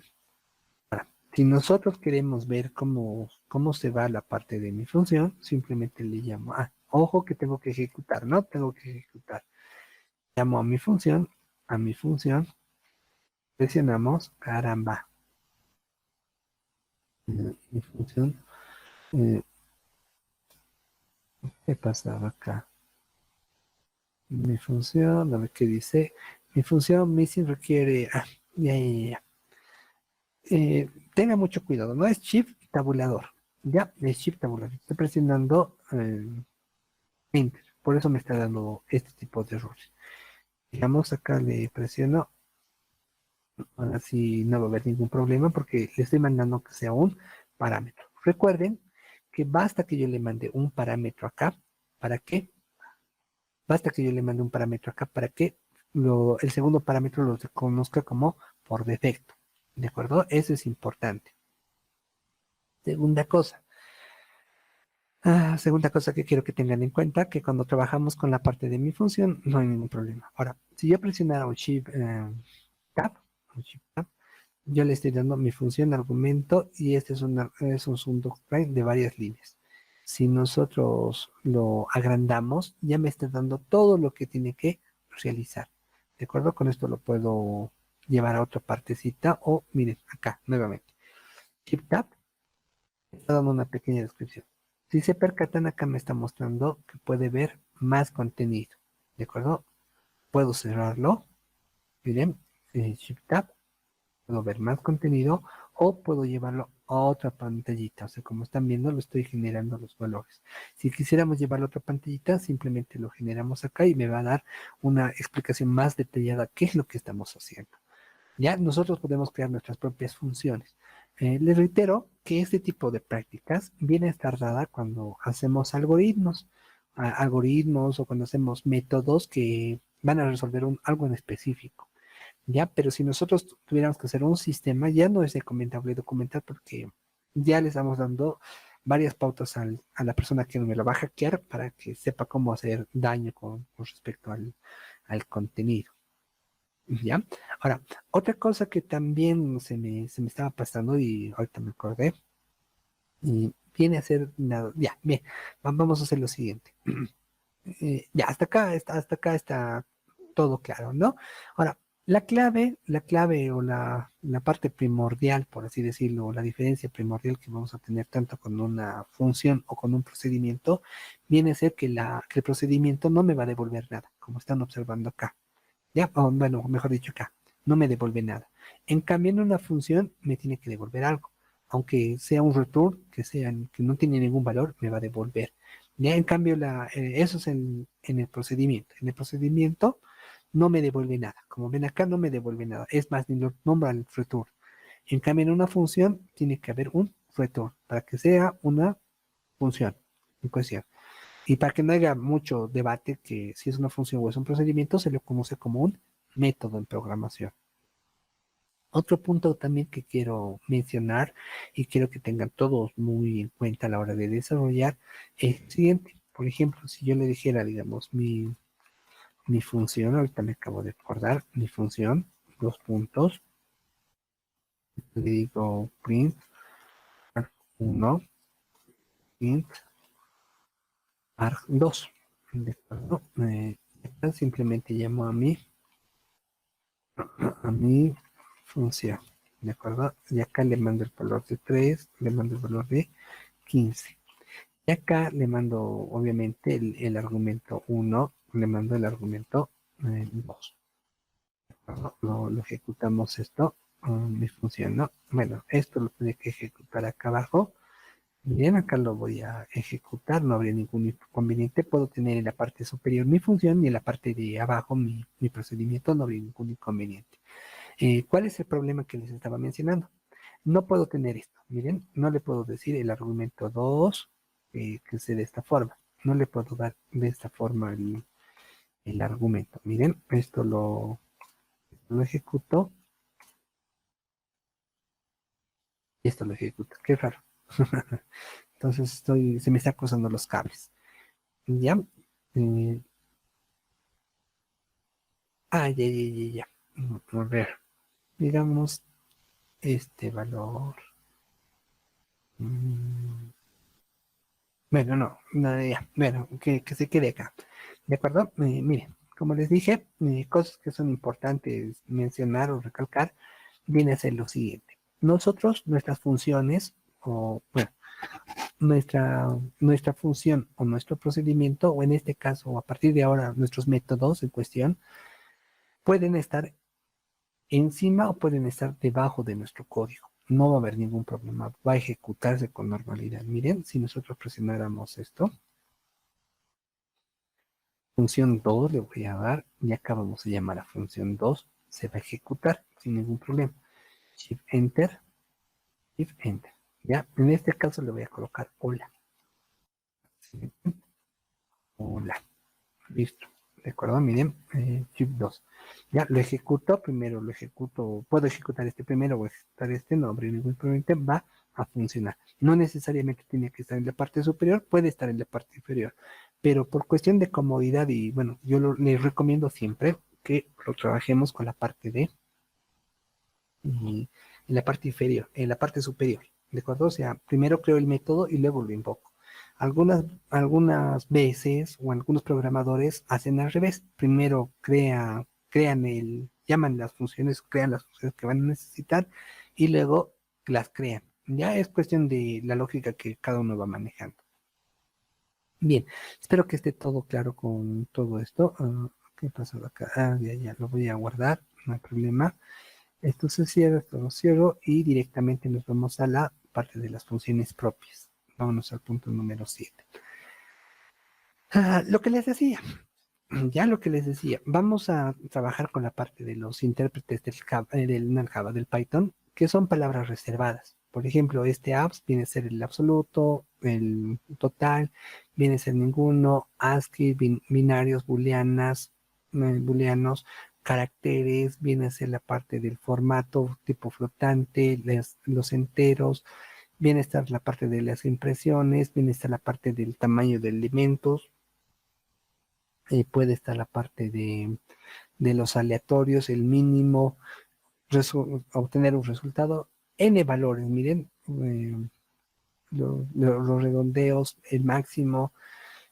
A: Ahora, si nosotros queremos ver cómo se va la parte de mi función, simplemente le llamo, ojo que tengo que ejecutar, ¿no? Tengo que ejecutar. Llamo a mi función, presionamos, caramba. Mi función, eh, ¿qué pasaba acá? Mi función, a ver qué dice. Mi función missing requiere, ya, ya, ya. Tenga mucho cuidado, no es shift tabulador, ya, es shift tabulador. Estoy presionando enter, por eso me está dando este tipo de errores. Digamos, acá le presiono, ahora sí no va a haber ningún problema porque le estoy mandando que sea un parámetro. Recuerden que basta que yo le mande un parámetro acá, ¿para qué? Basta que yo le mande un parámetro acá para que el segundo parámetro lo reconozca como por defecto, ¿de acuerdo? Eso es importante. Segunda cosa. Segunda cosa que quiero que tengan en cuenta, que cuando trabajamos con la parte de mi función, no hay ningún problema. Ahora, si yo presionara un Shift Tab, yo le estoy dando mi función argumento y este es un doctrine de varias líneas. Si nosotros lo agrandamos, ya me está dando todo lo que tiene que realizar. ¿De acuerdo? Con esto lo puedo llevar a otra partecita o miren, acá nuevamente. Shift Tab, está dando una pequeña descripción. Si se percatan, acá me está mostrando que puede ver más contenido. ¿De acuerdo? Puedo cerrarlo. Miren, Shift Tab, puedo ver más contenido o puedo llevarlo a otra pantallita. O sea, como están viendo, lo estoy generando los valores. Si quisiéramos llevarlo a otra pantallita, simplemente lo generamos acá y me va a dar una explicación más detallada qué es lo que estamos haciendo. Ya nosotros podemos crear nuestras propias funciones. Les reitero que este tipo de prácticas viene a estar dada cuando hacemos algoritmos o cuando hacemos métodos que van a resolver algo en específico. Ya, pero si nosotros tuviéramos que hacer un sistema, ya no es recomendable documentar porque ya le estamos dando varias pautas a la persona que me lo va a hackear para que sepa cómo hacer daño con respecto al contenido. ¿Ya? Ahora, otra cosa que también se me estaba pasando y ahorita me acordé, y viene a ser nada, ya, bien, vamos a hacer lo siguiente. Ya, hasta acá está todo claro, ¿no? Ahora, la clave o la parte primordial, por así decirlo, o la diferencia primordial que vamos a tener tanto con una función o con un procedimiento, viene a ser que el procedimiento no me va a devolver nada, como están observando acá. Ya, o bueno, mejor dicho acá, no me devuelve nada. En cambio, en una función me tiene que devolver algo. Aunque sea un return, que no tiene ningún valor, me va a devolver. Ya, en cambio, eso es en el procedimiento. En el procedimiento no me devuelve nada. Como ven acá, no me devuelve nada. Es más, ni lo nombra el return. En cambio, en una función tiene que haber un return para que sea una función en cuestión. Y para que no haya mucho debate que si es una función o es un procedimiento, se le conoce como un método en programación. Otro punto también que quiero mencionar y quiero que tengan todos muy en cuenta a la hora de desarrollar es el siguiente. Por ejemplo, si yo le dijera, digamos, mi función, ahorita me acabo de acordar, mi función, dos puntos, le digo print 1, print arg2. ¿De acuerdo? Simplemente llamo a mi función, ¿de acuerdo? Y acá le mando el valor de 3, le mando el valor de 15. Y acá le mando, obviamente, el argumento 1, le mando el argumento 2. Lo ejecutamos esto, mi función, ¿no? Bueno, esto lo tiene que ejecutar acá abajo. Bien, acá lo voy a ejecutar, no habría ningún inconveniente. Puedo tener en la parte superior mi función y en la parte de abajo mi procedimiento, no habría ningún inconveniente. ¿Cuál es el problema que les estaba mencionando? No puedo tener esto. Miren, no le puedo decir el argumento 2 que sea de esta forma. No le puedo dar de esta forma el argumento. Miren, esto lo ejecuto y esto lo ejecuto. Qué raro. Entonces se me está cruzando los cables. ¿Ya? Eh, ya. A ver, digamos este valor. Mm, Bueno, no, ya, bueno, que se quede acá. ¿De acuerdo? Miren, como les dije, cosas que son importantes mencionar o recalcar, viene a ser lo siguiente. Nosotros, nuestras funciones, o bueno, nuestra función o nuestro procedimiento, o en este caso, a partir de ahora, nuestros métodos en cuestión, pueden estar encima o pueden estar debajo de nuestro código. No va a haber ningún problema, va a ejecutarse con normalidad. Miren, si nosotros presionáramos esto, función 2 le voy a dar, y acá vamos a llamar a función 2, se va a ejecutar sin ningún problema. Shift Enter, Shift Enter. Ya, en este caso le voy a colocar hola. Hola. Listo. ¿De acuerdo? Miren, Shift 2. Ya, lo ejecuto, primero lo ejecuto, puedo ejecutar este primero o ejecutar este, no habría ningún problema, va a funcionar. No necesariamente tiene que estar en la parte superior, puede estar en la parte inferior, pero por cuestión de comodidad y bueno, les recomiendo siempre que lo trabajemos con la parte de, en la parte inferior, en la parte superior, ¿de acuerdo? O sea, primero creo el método y luego lo invoco. Algunas veces o algunos programadores hacen al revés. Primero llaman las funciones, crean las funciones que van a necesitar y luego las crean. Ya es cuestión de la lógica que cada uno va manejando. Bien, espero que esté todo claro con todo esto. ¿Qué pasó acá? Ya, lo voy a guardar, no hay problema. Esto se cierra, esto lo cierro y directamente nos vamos a la parte de las funciones propias. Vámonos al punto número 7. Lo que les decía, ya lo que les decía, vamos a trabajar con la parte de los intérpretes del Java, del Python, que son palabras reservadas. Por ejemplo, este apps viene a ser el absoluto, el total, viene a ser ninguno, ASCII, binarios, booleanos, caracteres, viene a ser la parte del formato tipo flotante, los enteros, viene a estar la parte de las impresiones, viene a estar la parte del tamaño de elementos, puede estar la parte de los aleatorios, el mínimo, obtener un resultado, n valores, miren, los redondeos, el máximo,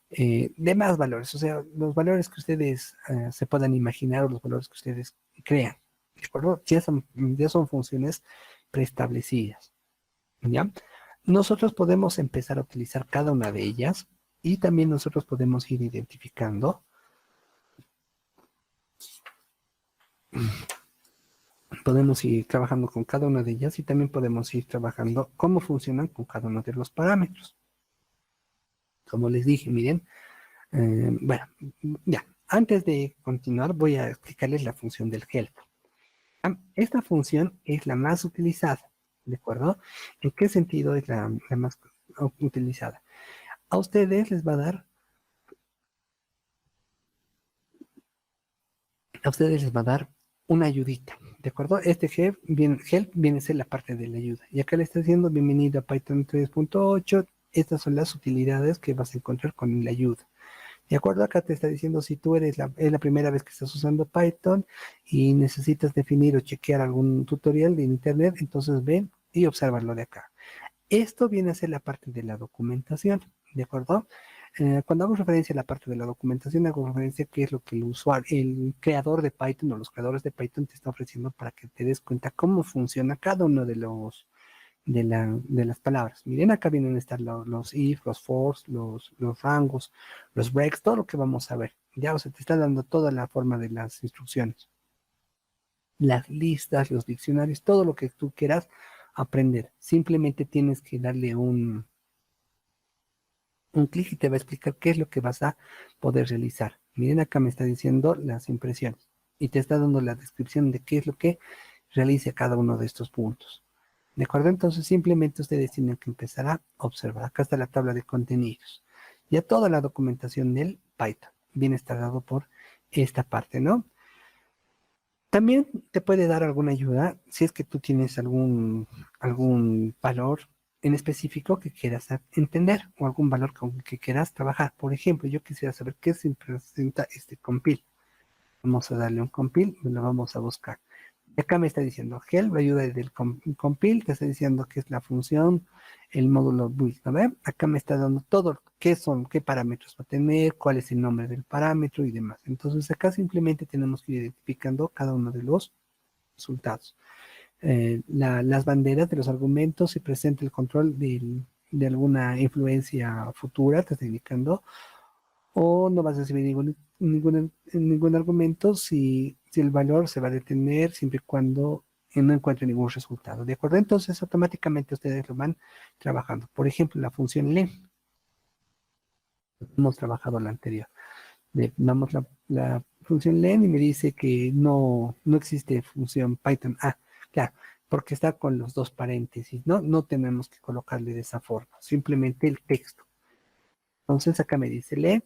A: demás valores, o sea, los valores que ustedes se puedan imaginar o los valores que ustedes crean, ¿de acuerdo? Ya son funciones preestablecidas, ¿ya? Nosotros podemos empezar a utilizar cada una de ellas y también nosotros podemos ir identificando, podemos ir trabajando con cada una de ellas y también podemos ir trabajando cómo funcionan con cada uno de los parámetros. Como les dije, miren, bueno, ya, antes de continuar voy a explicarles la función del help. Esta función es la más utilizada, ¿de acuerdo? ¿En qué sentido es la más utilizada? A ustedes les va a dar, a ustedes les va a dar una ayudita, ¿de acuerdo? Este help viene a ser la parte de la ayuda. Y acá le está diciendo bienvenido a Python 3.8. Estas son las utilidades que vas a encontrar con la ayuda. De acuerdo, acá te está diciendo si tú es la primera vez que estás usando Python y necesitas definir o chequear algún tutorial de internet, entonces ven y obsérvalo de acá. Esto viene a ser la parte de la documentación, ¿de acuerdo? Cuando hago referencia a la parte de la documentación, hago referencia a qué es lo que el usuario, el creador de Python o los creadores de Python te está ofreciendo para que te des cuenta cómo funciona cada uno de las palabras. Miren, acá vienen a estar los if, los fors, los rangos, los breaks, todo lo que vamos a ver. Ya, o sea, te está dando toda la forma de las instrucciones. Las listas, los diccionarios, todo lo que tú quieras aprender. Simplemente tienes que darle un clic y te va a explicar qué es lo que vas a poder realizar. Miren, acá me está diciendo las impresiones y te está dando la descripción de qué es lo que realice cada uno de estos puntos. ¿De acuerdo? Entonces simplemente ustedes tienen que empezar a observar. Acá está la tabla de contenidos. Ya toda la documentación del Python viene dado por esta parte, ¿no? También te puede dar alguna ayuda si es que tú tienes algún valor en específico que quieras entender o algún valor con el que quieras trabajar. Por ejemplo, yo quisiera saber qué se representa este compile. Vamos a darle un compile y lo vamos a buscar. Acá me está diciendo help, la ayuda del compile, te está diciendo qué es la función, el módulo build, ¿no ve? Acá me está dando todo, qué parámetros va a tener, cuál es el nombre del parámetro y demás. Entonces acá simplemente tenemos que ir identificando cada uno de los resultados. Las banderas de los argumentos, si presenta el control de alguna influencia futura, te está indicando, o no vas a recibir ningún argumento si el valor se va a detener siempre y cuando no encuentre ningún resultado. ¿De acuerdo? Entonces, automáticamente ustedes lo van trabajando. Por ejemplo, la función len. Hemos trabajado la anterior. Damos la función len y me dice que no existe función Python. Claro, porque está con los dos paréntesis, ¿no? No tenemos que colocarle de esa forma, simplemente el texto. Entonces acá me dice len.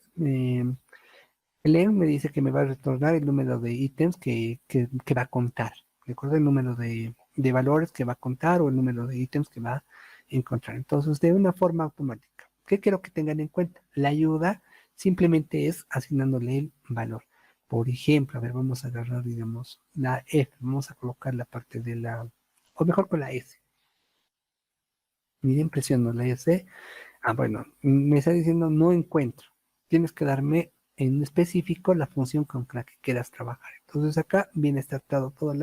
A: Len me dice que me va a retornar el número de ítems que va a contar. Recuerda el número de valores que va a contar o el número de ítems que va a encontrar. Entonces, de una forma automática. ¿Qué quiero que tengan en cuenta? La ayuda simplemente es asignándole el valor. Por ejemplo, a ver, vamos a agarrar, digamos, la F. Vamos a colocar la parte de o mejor con la S. Miren, presiono la S. Bueno, me está diciendo no encuentro. Tienes que darme en específico la función con la que quieras trabajar. Entonces acá viene tratado todas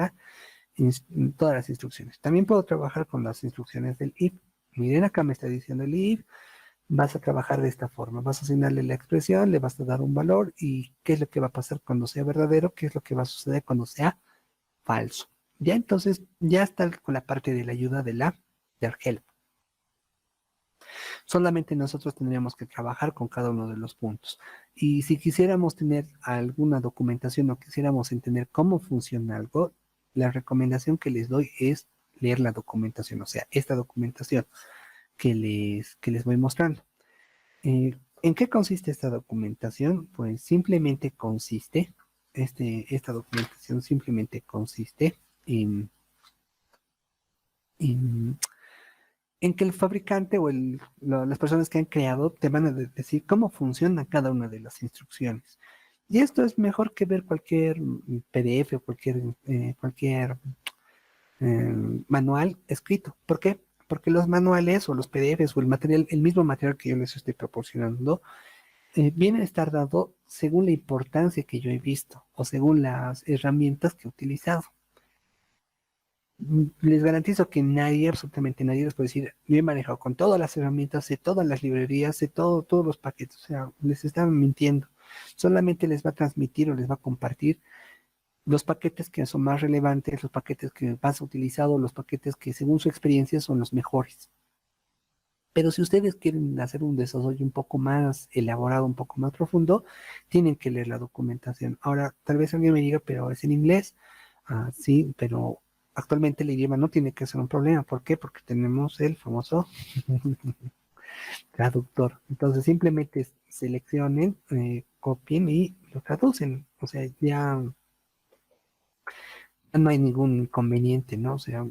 A: las instrucciones. También puedo trabajar con las instrucciones del if. Miren, acá me está diciendo el if. Vas a trabajar de esta forma. Vas a asignarle la expresión, le vas a dar un valor y qué es lo que va a pasar cuando sea verdadero, qué es lo que va a suceder cuando sea falso. Ya entonces, ya está con la parte de la ayuda del help. Solamente nosotros tendríamos que trabajar con cada uno de los puntos. Y si quisiéramos tener alguna documentación o quisiéramos entender cómo funciona algo, la recomendación que les doy es leer la documentación, o sea, esta documentación que les voy mostrando. ¿En qué consiste esta documentación? Pues simplemente consiste, esta documentación simplemente consiste en en que el fabricante o las personas que han creado te van a decir cómo funciona cada una de las instrucciones. Y esto es mejor que ver cualquier PDF o cualquier manual escrito. ¿Por qué? Porque los manuales o los PDFs o el mismo material que yo les estoy proporcionando, viene a estar dado según la importancia que yo he visto o según las herramientas que he utilizado. Les garantizo que nadie, absolutamente nadie, les puede decir, yo he manejado con todas las herramientas, sé todas las librerías, sé todo, todos los paquetes, o sea, les están mintiendo. Solamente les va a transmitir o les va a compartir los paquetes que son más relevantes, los paquetes que más utilizado, los paquetes que según su experiencia son los mejores. Pero si ustedes quieren hacer un desarrollo un poco más elaborado, un poco más profundo, tienen que leer la documentación. Ahora, tal vez alguien me diga, pero es en inglés. Ah, sí, pero actualmente el idioma no tiene que ser un problema. ¿Por qué? Porque tenemos el famoso traductor. Entonces, simplemente seleccionen, copien y lo traducen. O sea, ya no hay ningún inconveniente, ¿no? O sea,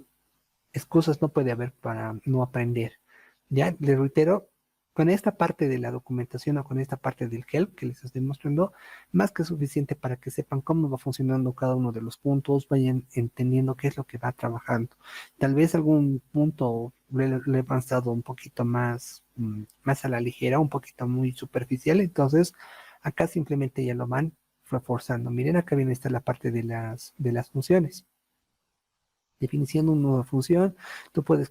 A: excusas no puede haber para no aprender. Ya, les reitero, con esta parte de la documentación o con esta parte del help que les estoy mostrando, más que suficiente para que sepan cómo va funcionando cada uno de los puntos, vayan entendiendo qué es lo que va trabajando. Tal vez algún punto le he avanzado un poquito más, más a la ligera, un poquito muy superficial, entonces acá simplemente ya lo van reforzando. Miren, acá viene esta la parte de las funciones. Definición de una nueva función, tú puedes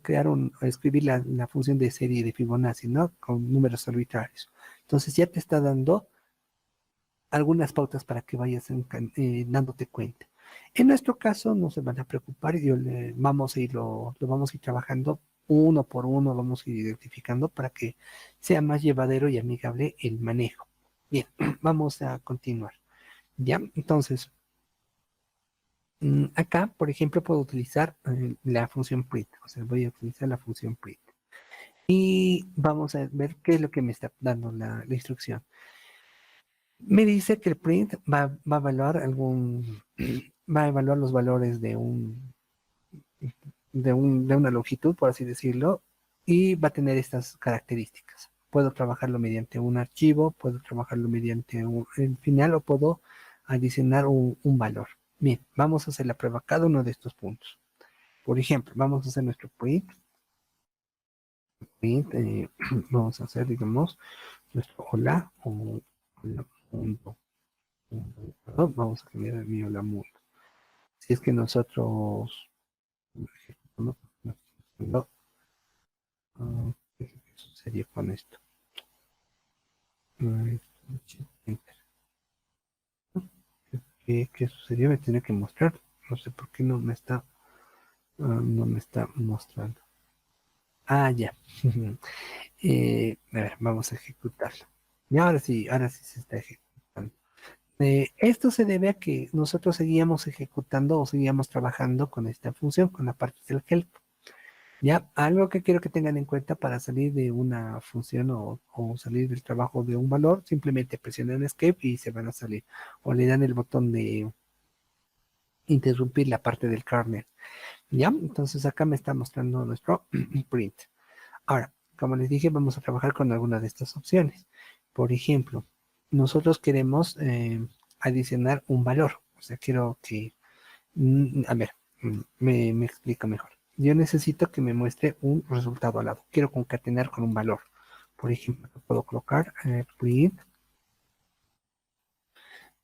A: escribir la función de serie de Fibonacci, ¿no? Con números arbitrarios. Entonces ya te está dando algunas pautas para que vayas dándote cuenta. En nuestro caso no se van a preocupar, vamos a lo vamos a ir trabajando uno por uno, vamos a ir identificando para que sea más llevadero y amigable el manejo. Bien, vamos a continuar. Ya, entonces, acá, por ejemplo, puedo utilizar la función print, o sea, voy a utilizar la función print. Y vamos a ver qué es lo que me está dando la instrucción. Me dice que el print va a evaluar va a evaluar los valores de una longitud, por así decirlo, y va a tener estas características. Puedo trabajarlo mediante un archivo, puedo trabajarlo mediante el final o puedo adicionar un valor. Bien, vamos a hacer la prueba a cada uno de estos puntos. Por ejemplo, vamos a hacer nuestro print. Vamos a hacer, digamos, nuestro hola o hola mundo. Perdón, vamos a cambiar el mío hola mundo. Si es que nosotros no, no, ¿qué sucedió con esto? Mm, ¿Qué sucedió? Me tiene que mostrar. No sé por qué no me está mostrando. Ah, ya. A ver, vamos a ejecutarlo. Y ahora sí se está ejecutando. Esto se debe a que nosotros seguíamos ejecutando o seguíamos trabajando con esta función, con la parte del help. Ya, algo que quiero que tengan en cuenta para salir de una función o salir del trabajo de un valor, simplemente presionan escape y se van a salir. O le dan el botón de interrumpir la parte del kernel. Ya, entonces acá me está mostrando nuestro print. Ahora, como les dije, vamos a trabajar con alguna de estas opciones. Por ejemplo, nosotros queremos adicionar un valor. O sea, quiero que, a ver, me explico mejor. Yo necesito que me muestre un resultado al lado. Quiero concatenar con un valor. Por ejemplo, puedo colocar print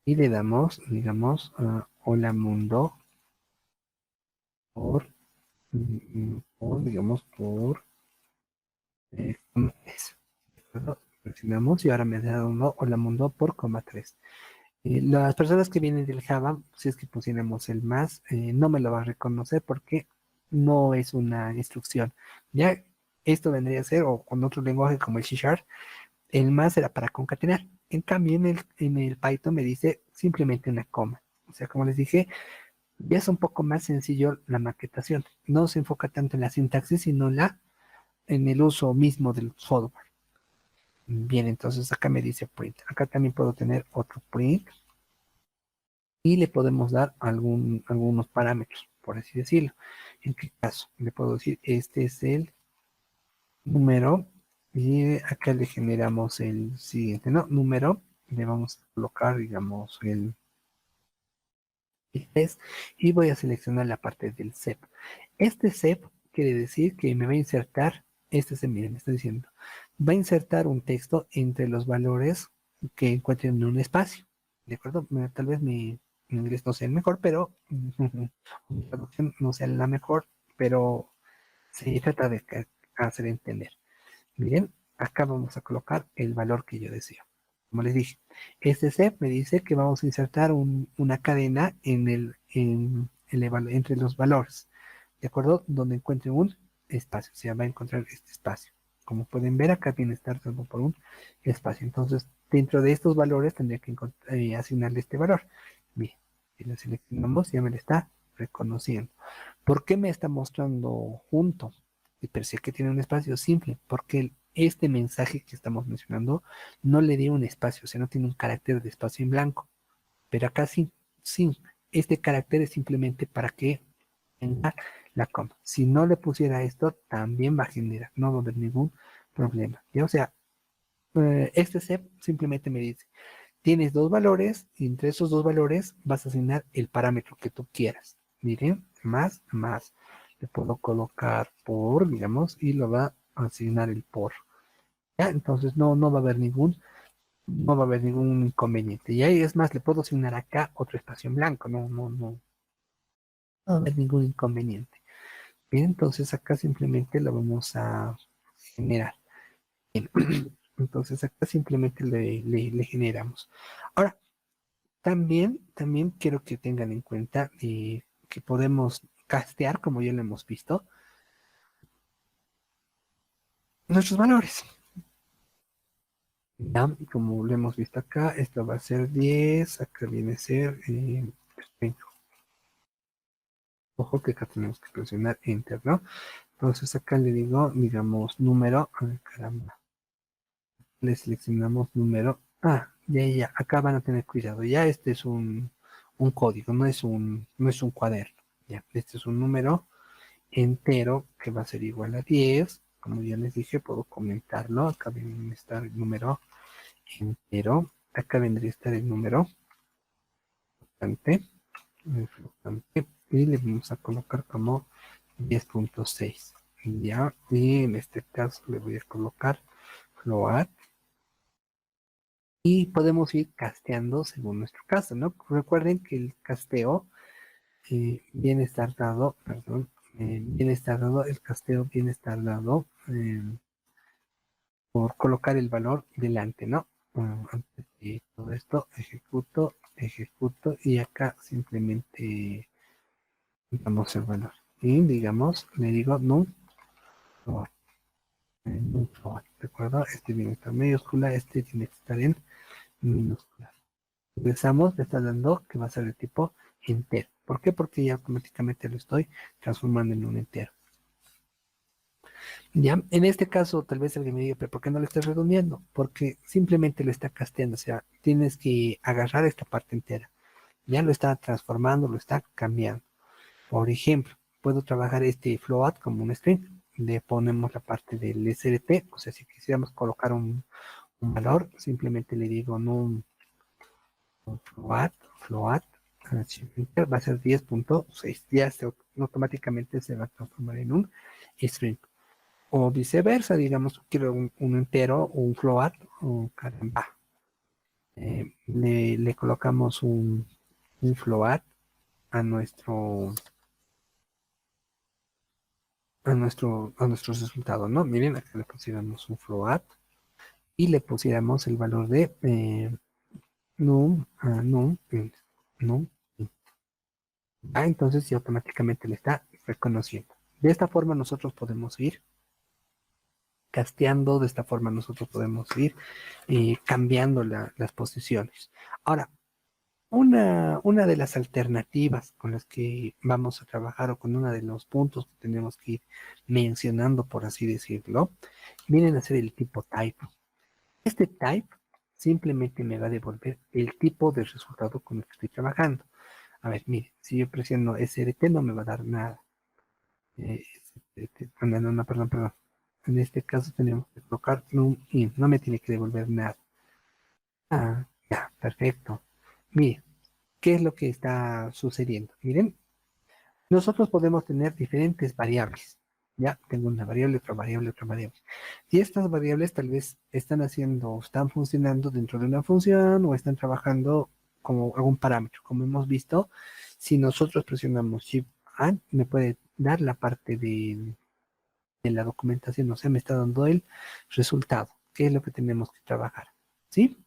A: y le damos, digamos, hola mundo por, digamos, por coma 3. Presionamos y ahora me da un hola mundo por coma 3. Las personas que vienen del Java, si es que pusiéramos el más, no me lo va a reconocer porque no es una instrucción. Ya esto vendría a ser, o con otro lenguaje como el C Sharp, el más era para concatenar. En cambio, en el Python me dice simplemente una coma. O sea, como les dije, ya es un poco más sencillo la maquetación. No se enfoca tanto en la sintaxis, sino en el uso mismo del software. Bien, entonces acá me dice print. Acá también puedo tener otro print y le podemos dar algunos parámetros, por así decirlo. En qué caso, le puedo decir, este es el número y acá le generamos el siguiente, ¿no? Número, le vamos a colocar, digamos, el 3 y voy a seleccionar la parte del CEP. Este CEP quiere decir que me va a insertar, miren, me está diciendo, va a insertar un texto entre los valores que encuentren un espacio, ¿de acuerdo? Tal vez mi inglés no sea el mejor, pero mi traducción no sea la mejor, pero se trata de hacer entender. Miren, acá vamos a colocar el valor que yo deseo. Como les dije, este step me dice que vamos a insertar una cadena entre los valores, ¿de acuerdo? Donde encuentre un espacio, o sea, va a encontrar este espacio. Como pueden ver, acá viene estar salvo por un espacio. Entonces, dentro de estos valores tendría que asignarle este valor. Bien, si lo seleccionamos, ya me lo está reconociendo. ¿Por qué me está mostrando junto? Y pensé que tiene un espacio simple, porque este mensaje que estamos mencionando no le dio un espacio, o sea, no tiene un carácter de espacio en blanco. Pero acá sí, sí, este carácter es simplemente para que tenga la coma. Si no le pusiera esto, también va a generar, no va a haber ningún problema. ¿Ya? O sea, este step simplemente me dice, tienes dos valores y entre esos dos valores vas a asignar el parámetro que tú quieras. Miren, más. Le puedo colocar por, digamos, y lo va a asignar el por. ¿Ya? Entonces no va a haber ningún inconveniente. Y ahí es más, le puedo asignar acá otro espacio en blanco. No va a haber ningún inconveniente. Bien, entonces acá simplemente lo vamos a generar. Bien. Entonces acá simplemente le generamos. Ahora, también quiero que tengan en cuenta que podemos castear, como ya lo hemos visto, nuestros valores. Ya, como lo hemos visto acá, esto va a ser 10, acá viene a ser 20. Ojo que acá tenemos que presionar Enter, ¿no? Entonces acá le digo, digamos, número, ay, caramba, le seleccionamos número, ya, acá van a tener cuidado, ya este es un código, no es un cuaderno, ya, este es un número entero que va a ser igual a 10. Como ya les dije, puedo comentarlo. Acá viene a estar el número entero. Acá vendría a estar el número flotante. Y le vamos a colocar como 10.6. Ya, y en este caso le voy a colocar float. Y podemos ir casteando según nuestro caso, ¿no? Recuerden que el casteo viene estar dado, perdón, viene estar dado, el casteo viene estar dado por colocar el valor delante, ¿no? Antes de todo esto, ejecuto y acá simplemente damos el valor. Y digamos, le digo no, no, ¿de acuerdo? Este viene a estar en mayúscula, este tiene que estar en minúscula. Ingresamos, le está dando que va a ser de tipo entero. ¿Por qué? Porque ya automáticamente lo estoy transformando en un entero. Ya, en este caso, tal vez alguien me diga, pero ¿por qué no lo estás redondeando? Porque simplemente lo está casteando, o sea, tienes que agarrar esta parte entera. Ya lo está transformando, lo está cambiando. Por ejemplo, puedo trabajar este float como un string. Le ponemos la parte del SRT, o sea, si quisiéramos colocar un valor, simplemente le digo no float, va a ser 10.6. Ya automáticamente se va a transformar en un string. O viceversa, digamos, quiero un entero o un float, o caramba. Le colocamos un float a nuestro resultado, ¿no? Miren, acá le pusiéramos un float y le pusiéramos el valor de num, num. Entonces ya automáticamente le está reconociendo. De esta forma nosotros podemos ir casteando, de esta forma nosotros podemos ir cambiando las posiciones. Ahora, una de las alternativas con las que vamos a trabajar o con uno de los puntos que tenemos que ir mencionando, por así decirlo, vienen a ser el tipo type. Este type simplemente me va a devolver el tipo de resultado con el que estoy trabajando. A ver, mire, si yo presiono SRT no me va a dar nada. No, perdón. En este caso tenemos que colocar num in, no me tiene que devolver nada. Ya, perfecto. Mire, ¿qué es lo que está sucediendo? Miren, nosotros podemos tener diferentes variables. Ya tengo una variable, otra variable, otra variable. Y estas variables tal vez están haciendo, están funcionando dentro de una función o están trabajando como algún parámetro. Como hemos visto, si nosotros presionamos Shift A, me puede dar la parte de la documentación, o sea, me está dando el resultado, que es lo que tenemos que trabajar. ¿Sí?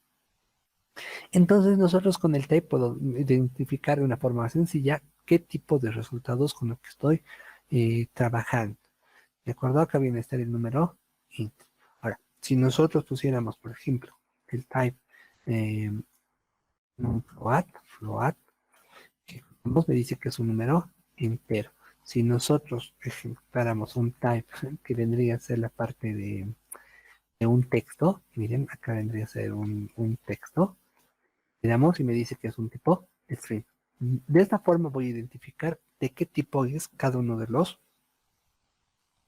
A: Entonces nosotros con el type puedo identificar de una forma sencilla qué tipo de resultados con los que estoy trabajando. ¿De acuerdo? Acá viene a estar el número int. Ahora, si nosotros pusiéramos, por ejemplo, el type eh, float, que me dice que es un número entero. Si nosotros ejecutáramos un type que vendría a ser la parte de un texto, miren, acá vendría a ser un texto, le damos y me dice que es un tipo string. De esta forma voy a identificar de qué tipo es cada uno de los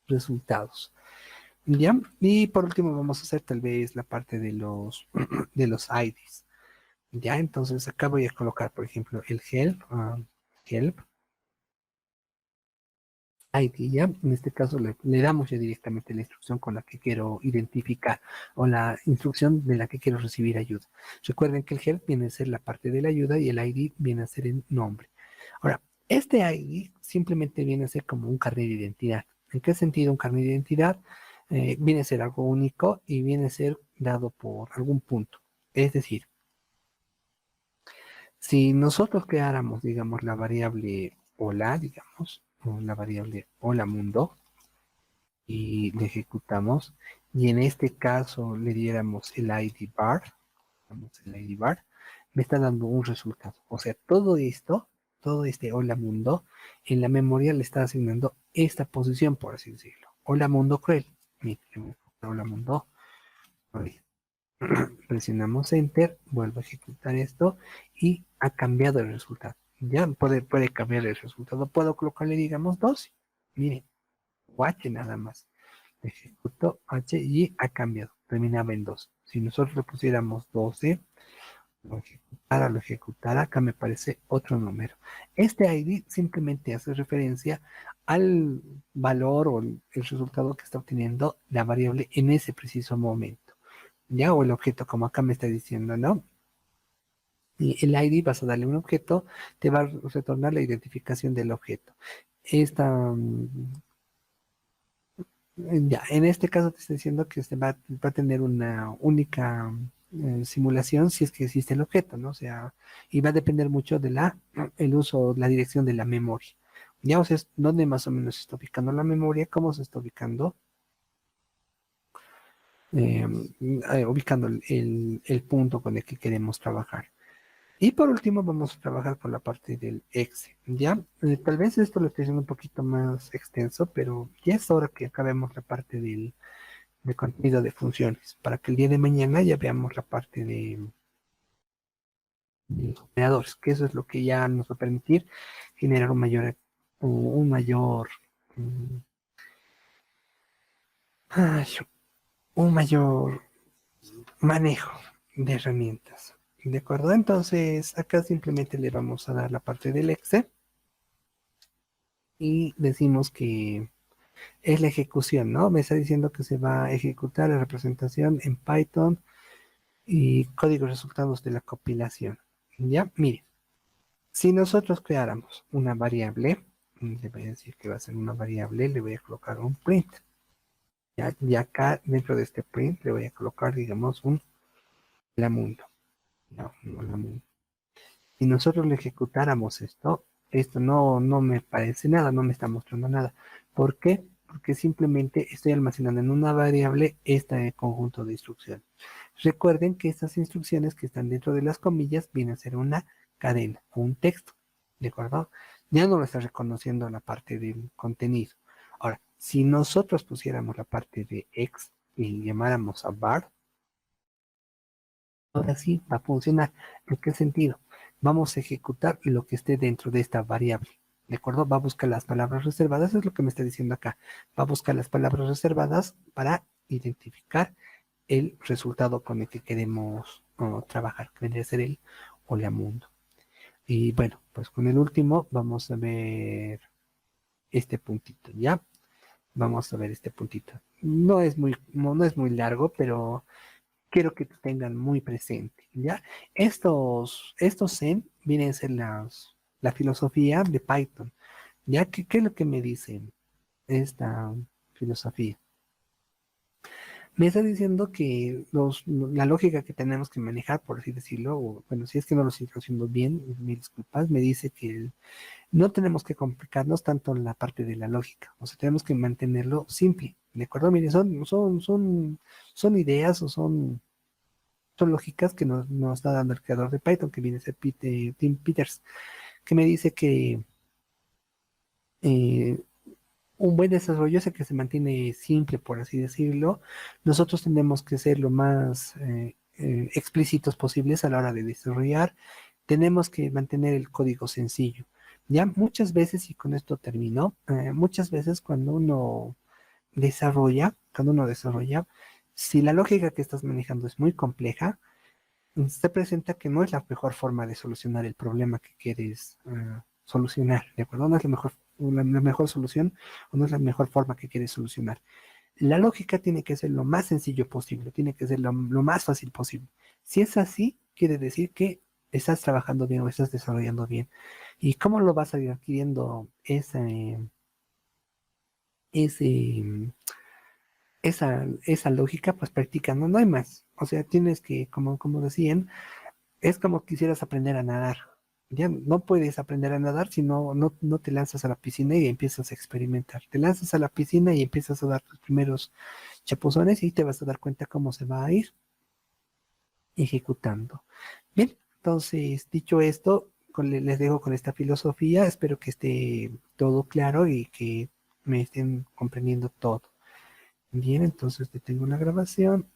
A: resultados. ¿Ya? Y por último vamos a hacer tal vez la parte de los, de los IDs. ¿Ya? Entonces acá voy a colocar, por ejemplo, el help ID, ¿ya? En este caso le damos ya directamente la instrucción con la que quiero identificar o la instrucción de la que quiero recibir ayuda. Recuerden que el help viene a ser la parte de la ayuda y el ID viene a ser el nombre. Ahora, este ID simplemente viene a ser como un carnet de identidad. ¿En qué sentido un carnet de identidad? Viene a ser algo único y viene a ser dado por algún punto. Es decir, si nosotros creáramos, digamos, la variable hola, digamos, o la variable hola mundo, y le ejecutamos, y en este caso le diéramos el ID bar, me está dando un resultado. O sea, todo esto, todo este hola mundo, en la memoria le está asignando esta posición, por así decirlo. Hola mundo cruel. Miren, hola mundo cruel. Presionamos enter, vuelvo a ejecutar esto y ha cambiado el resultado. Ya puede cambiar el resultado. Puedo colocarle, digamos, 12. Miren, watch nada más. Ejecuto H y ha cambiado. Terminaba en 2. Si nosotros le pusiéramos 12, lo ejecutara, acá me parece otro número. Este ID simplemente hace referencia al valor o el resultado que está obteniendo la variable en ese preciso momento. Ya, o el objeto, como acá me está diciendo, ¿no? Y el ID vas a darle un objeto, te va a retornar la identificación del objeto. Esta, ya, en este caso te estoy diciendo que va a tener una única simulación si es que existe el objeto, ¿no? O sea, y va a depender mucho de el uso, la dirección de la memoria. Ya, o sea, dónde más o menos se está ubicando la memoria, cómo se está ubicando, eh, ubicando el punto con el que queremos trabajar. Y por último vamos a trabajar con la parte del exe, ¿ya? Tal vez esto lo estoy haciendo un poquito más extenso, pero ya es hora que acabemos la parte de contenido de funciones, para que el día de mañana ya veamos la parte de los operadores, que eso es lo que ya nos va a permitir generar mm, ay, un mayor manejo de herramientas. ¿De acuerdo? Entonces, acá simplemente le vamos a dar la parte del exe y decimos que es la ejecución, ¿no? Me está diciendo que se va a ejecutar la representación en Python y código resultados de la compilación. Ya, mire, si nosotros creáramos una variable, le voy a decir que va a ser una variable, le voy a colocar un print. Ya, y acá dentro de este print le voy a colocar, digamos, un la mundo. No la mundo. Si nosotros le ejecutáramos esto no me parece nada, no me está mostrando nada. ¿Por qué? Porque simplemente estoy almacenando en una variable este conjunto de instrucciones. Recuerden que estas instrucciones que están dentro de las comillas vienen a ser una cadena o un texto. ¿De acuerdo? Ya no lo está reconociendo la parte del contenido. Ahora, si nosotros pusiéramos la parte de x y llamáramos a var, ahora sí va a funcionar. ¿En qué sentido? Vamos a ejecutar lo que esté dentro de esta variable. ¿De acuerdo? Va a buscar las palabras reservadas, es lo que me está diciendo acá. Va a buscar las palabras reservadas para identificar el resultado con el que queremos trabajar, que vendría a ser el hola mundo. Y bueno, pues con el último vamos a ver este puntito, ¿ya? vamos a ver este puntito. No es muy largo, pero quiero que tengan muy presente, ¿ya? Estos Zen vienen a ser la filosofía de Python, ¿ya? ¿Qué es lo que me dicen esta filosofía? Me está diciendo que la lógica que tenemos que manejar, por así decirlo, o, bueno, si es que no lo estoy haciendo bien, mil disculpas, me dice que no tenemos que complicarnos tanto en la parte de la lógica, o sea, tenemos que mantenerlo simple, ¿de acuerdo? Mire, son ideas o son lógicas que nos está dando el creador de Python, que viene a ser Tim Peters, que me dice que eh, un buen desarrollo es el que se mantiene simple, por así decirlo. Nosotros tenemos que ser lo más explícitos posibles a la hora de desarrollar. Tenemos que mantener el código sencillo. Ya muchas veces, y con esto termino, muchas veces cuando uno desarrolla, si la lógica que estás manejando es muy compleja, se presenta que no es la mejor forma de solucionar el problema que quieres solucionar, ¿de acuerdo? No es la mejor solución o no es la mejor forma que quieres solucionar. La lógica tiene que ser lo más sencillo posible, tiene que ser lo más fácil posible. Si es así, quiere decir que estás trabajando bien o estás desarrollando bien. ¿Y cómo lo vas a ir adquiriendo ese, esa lógica? Pues practicando, no hay más. O sea, tienes que, como decían, es como quisieras aprender a nadar. Ya no puedes aprender a nadar si no te lanzas a la piscina y empiezas a experimentar. Te lanzas a la piscina y empiezas a dar tus primeros chapuzones y te vas a dar cuenta cómo se va a ir ejecutando. Bien, entonces, dicho esto, les dejo con esta filosofía. Espero que esté todo claro y que me estén comprendiendo todo. Bien, entonces detengo la grabación.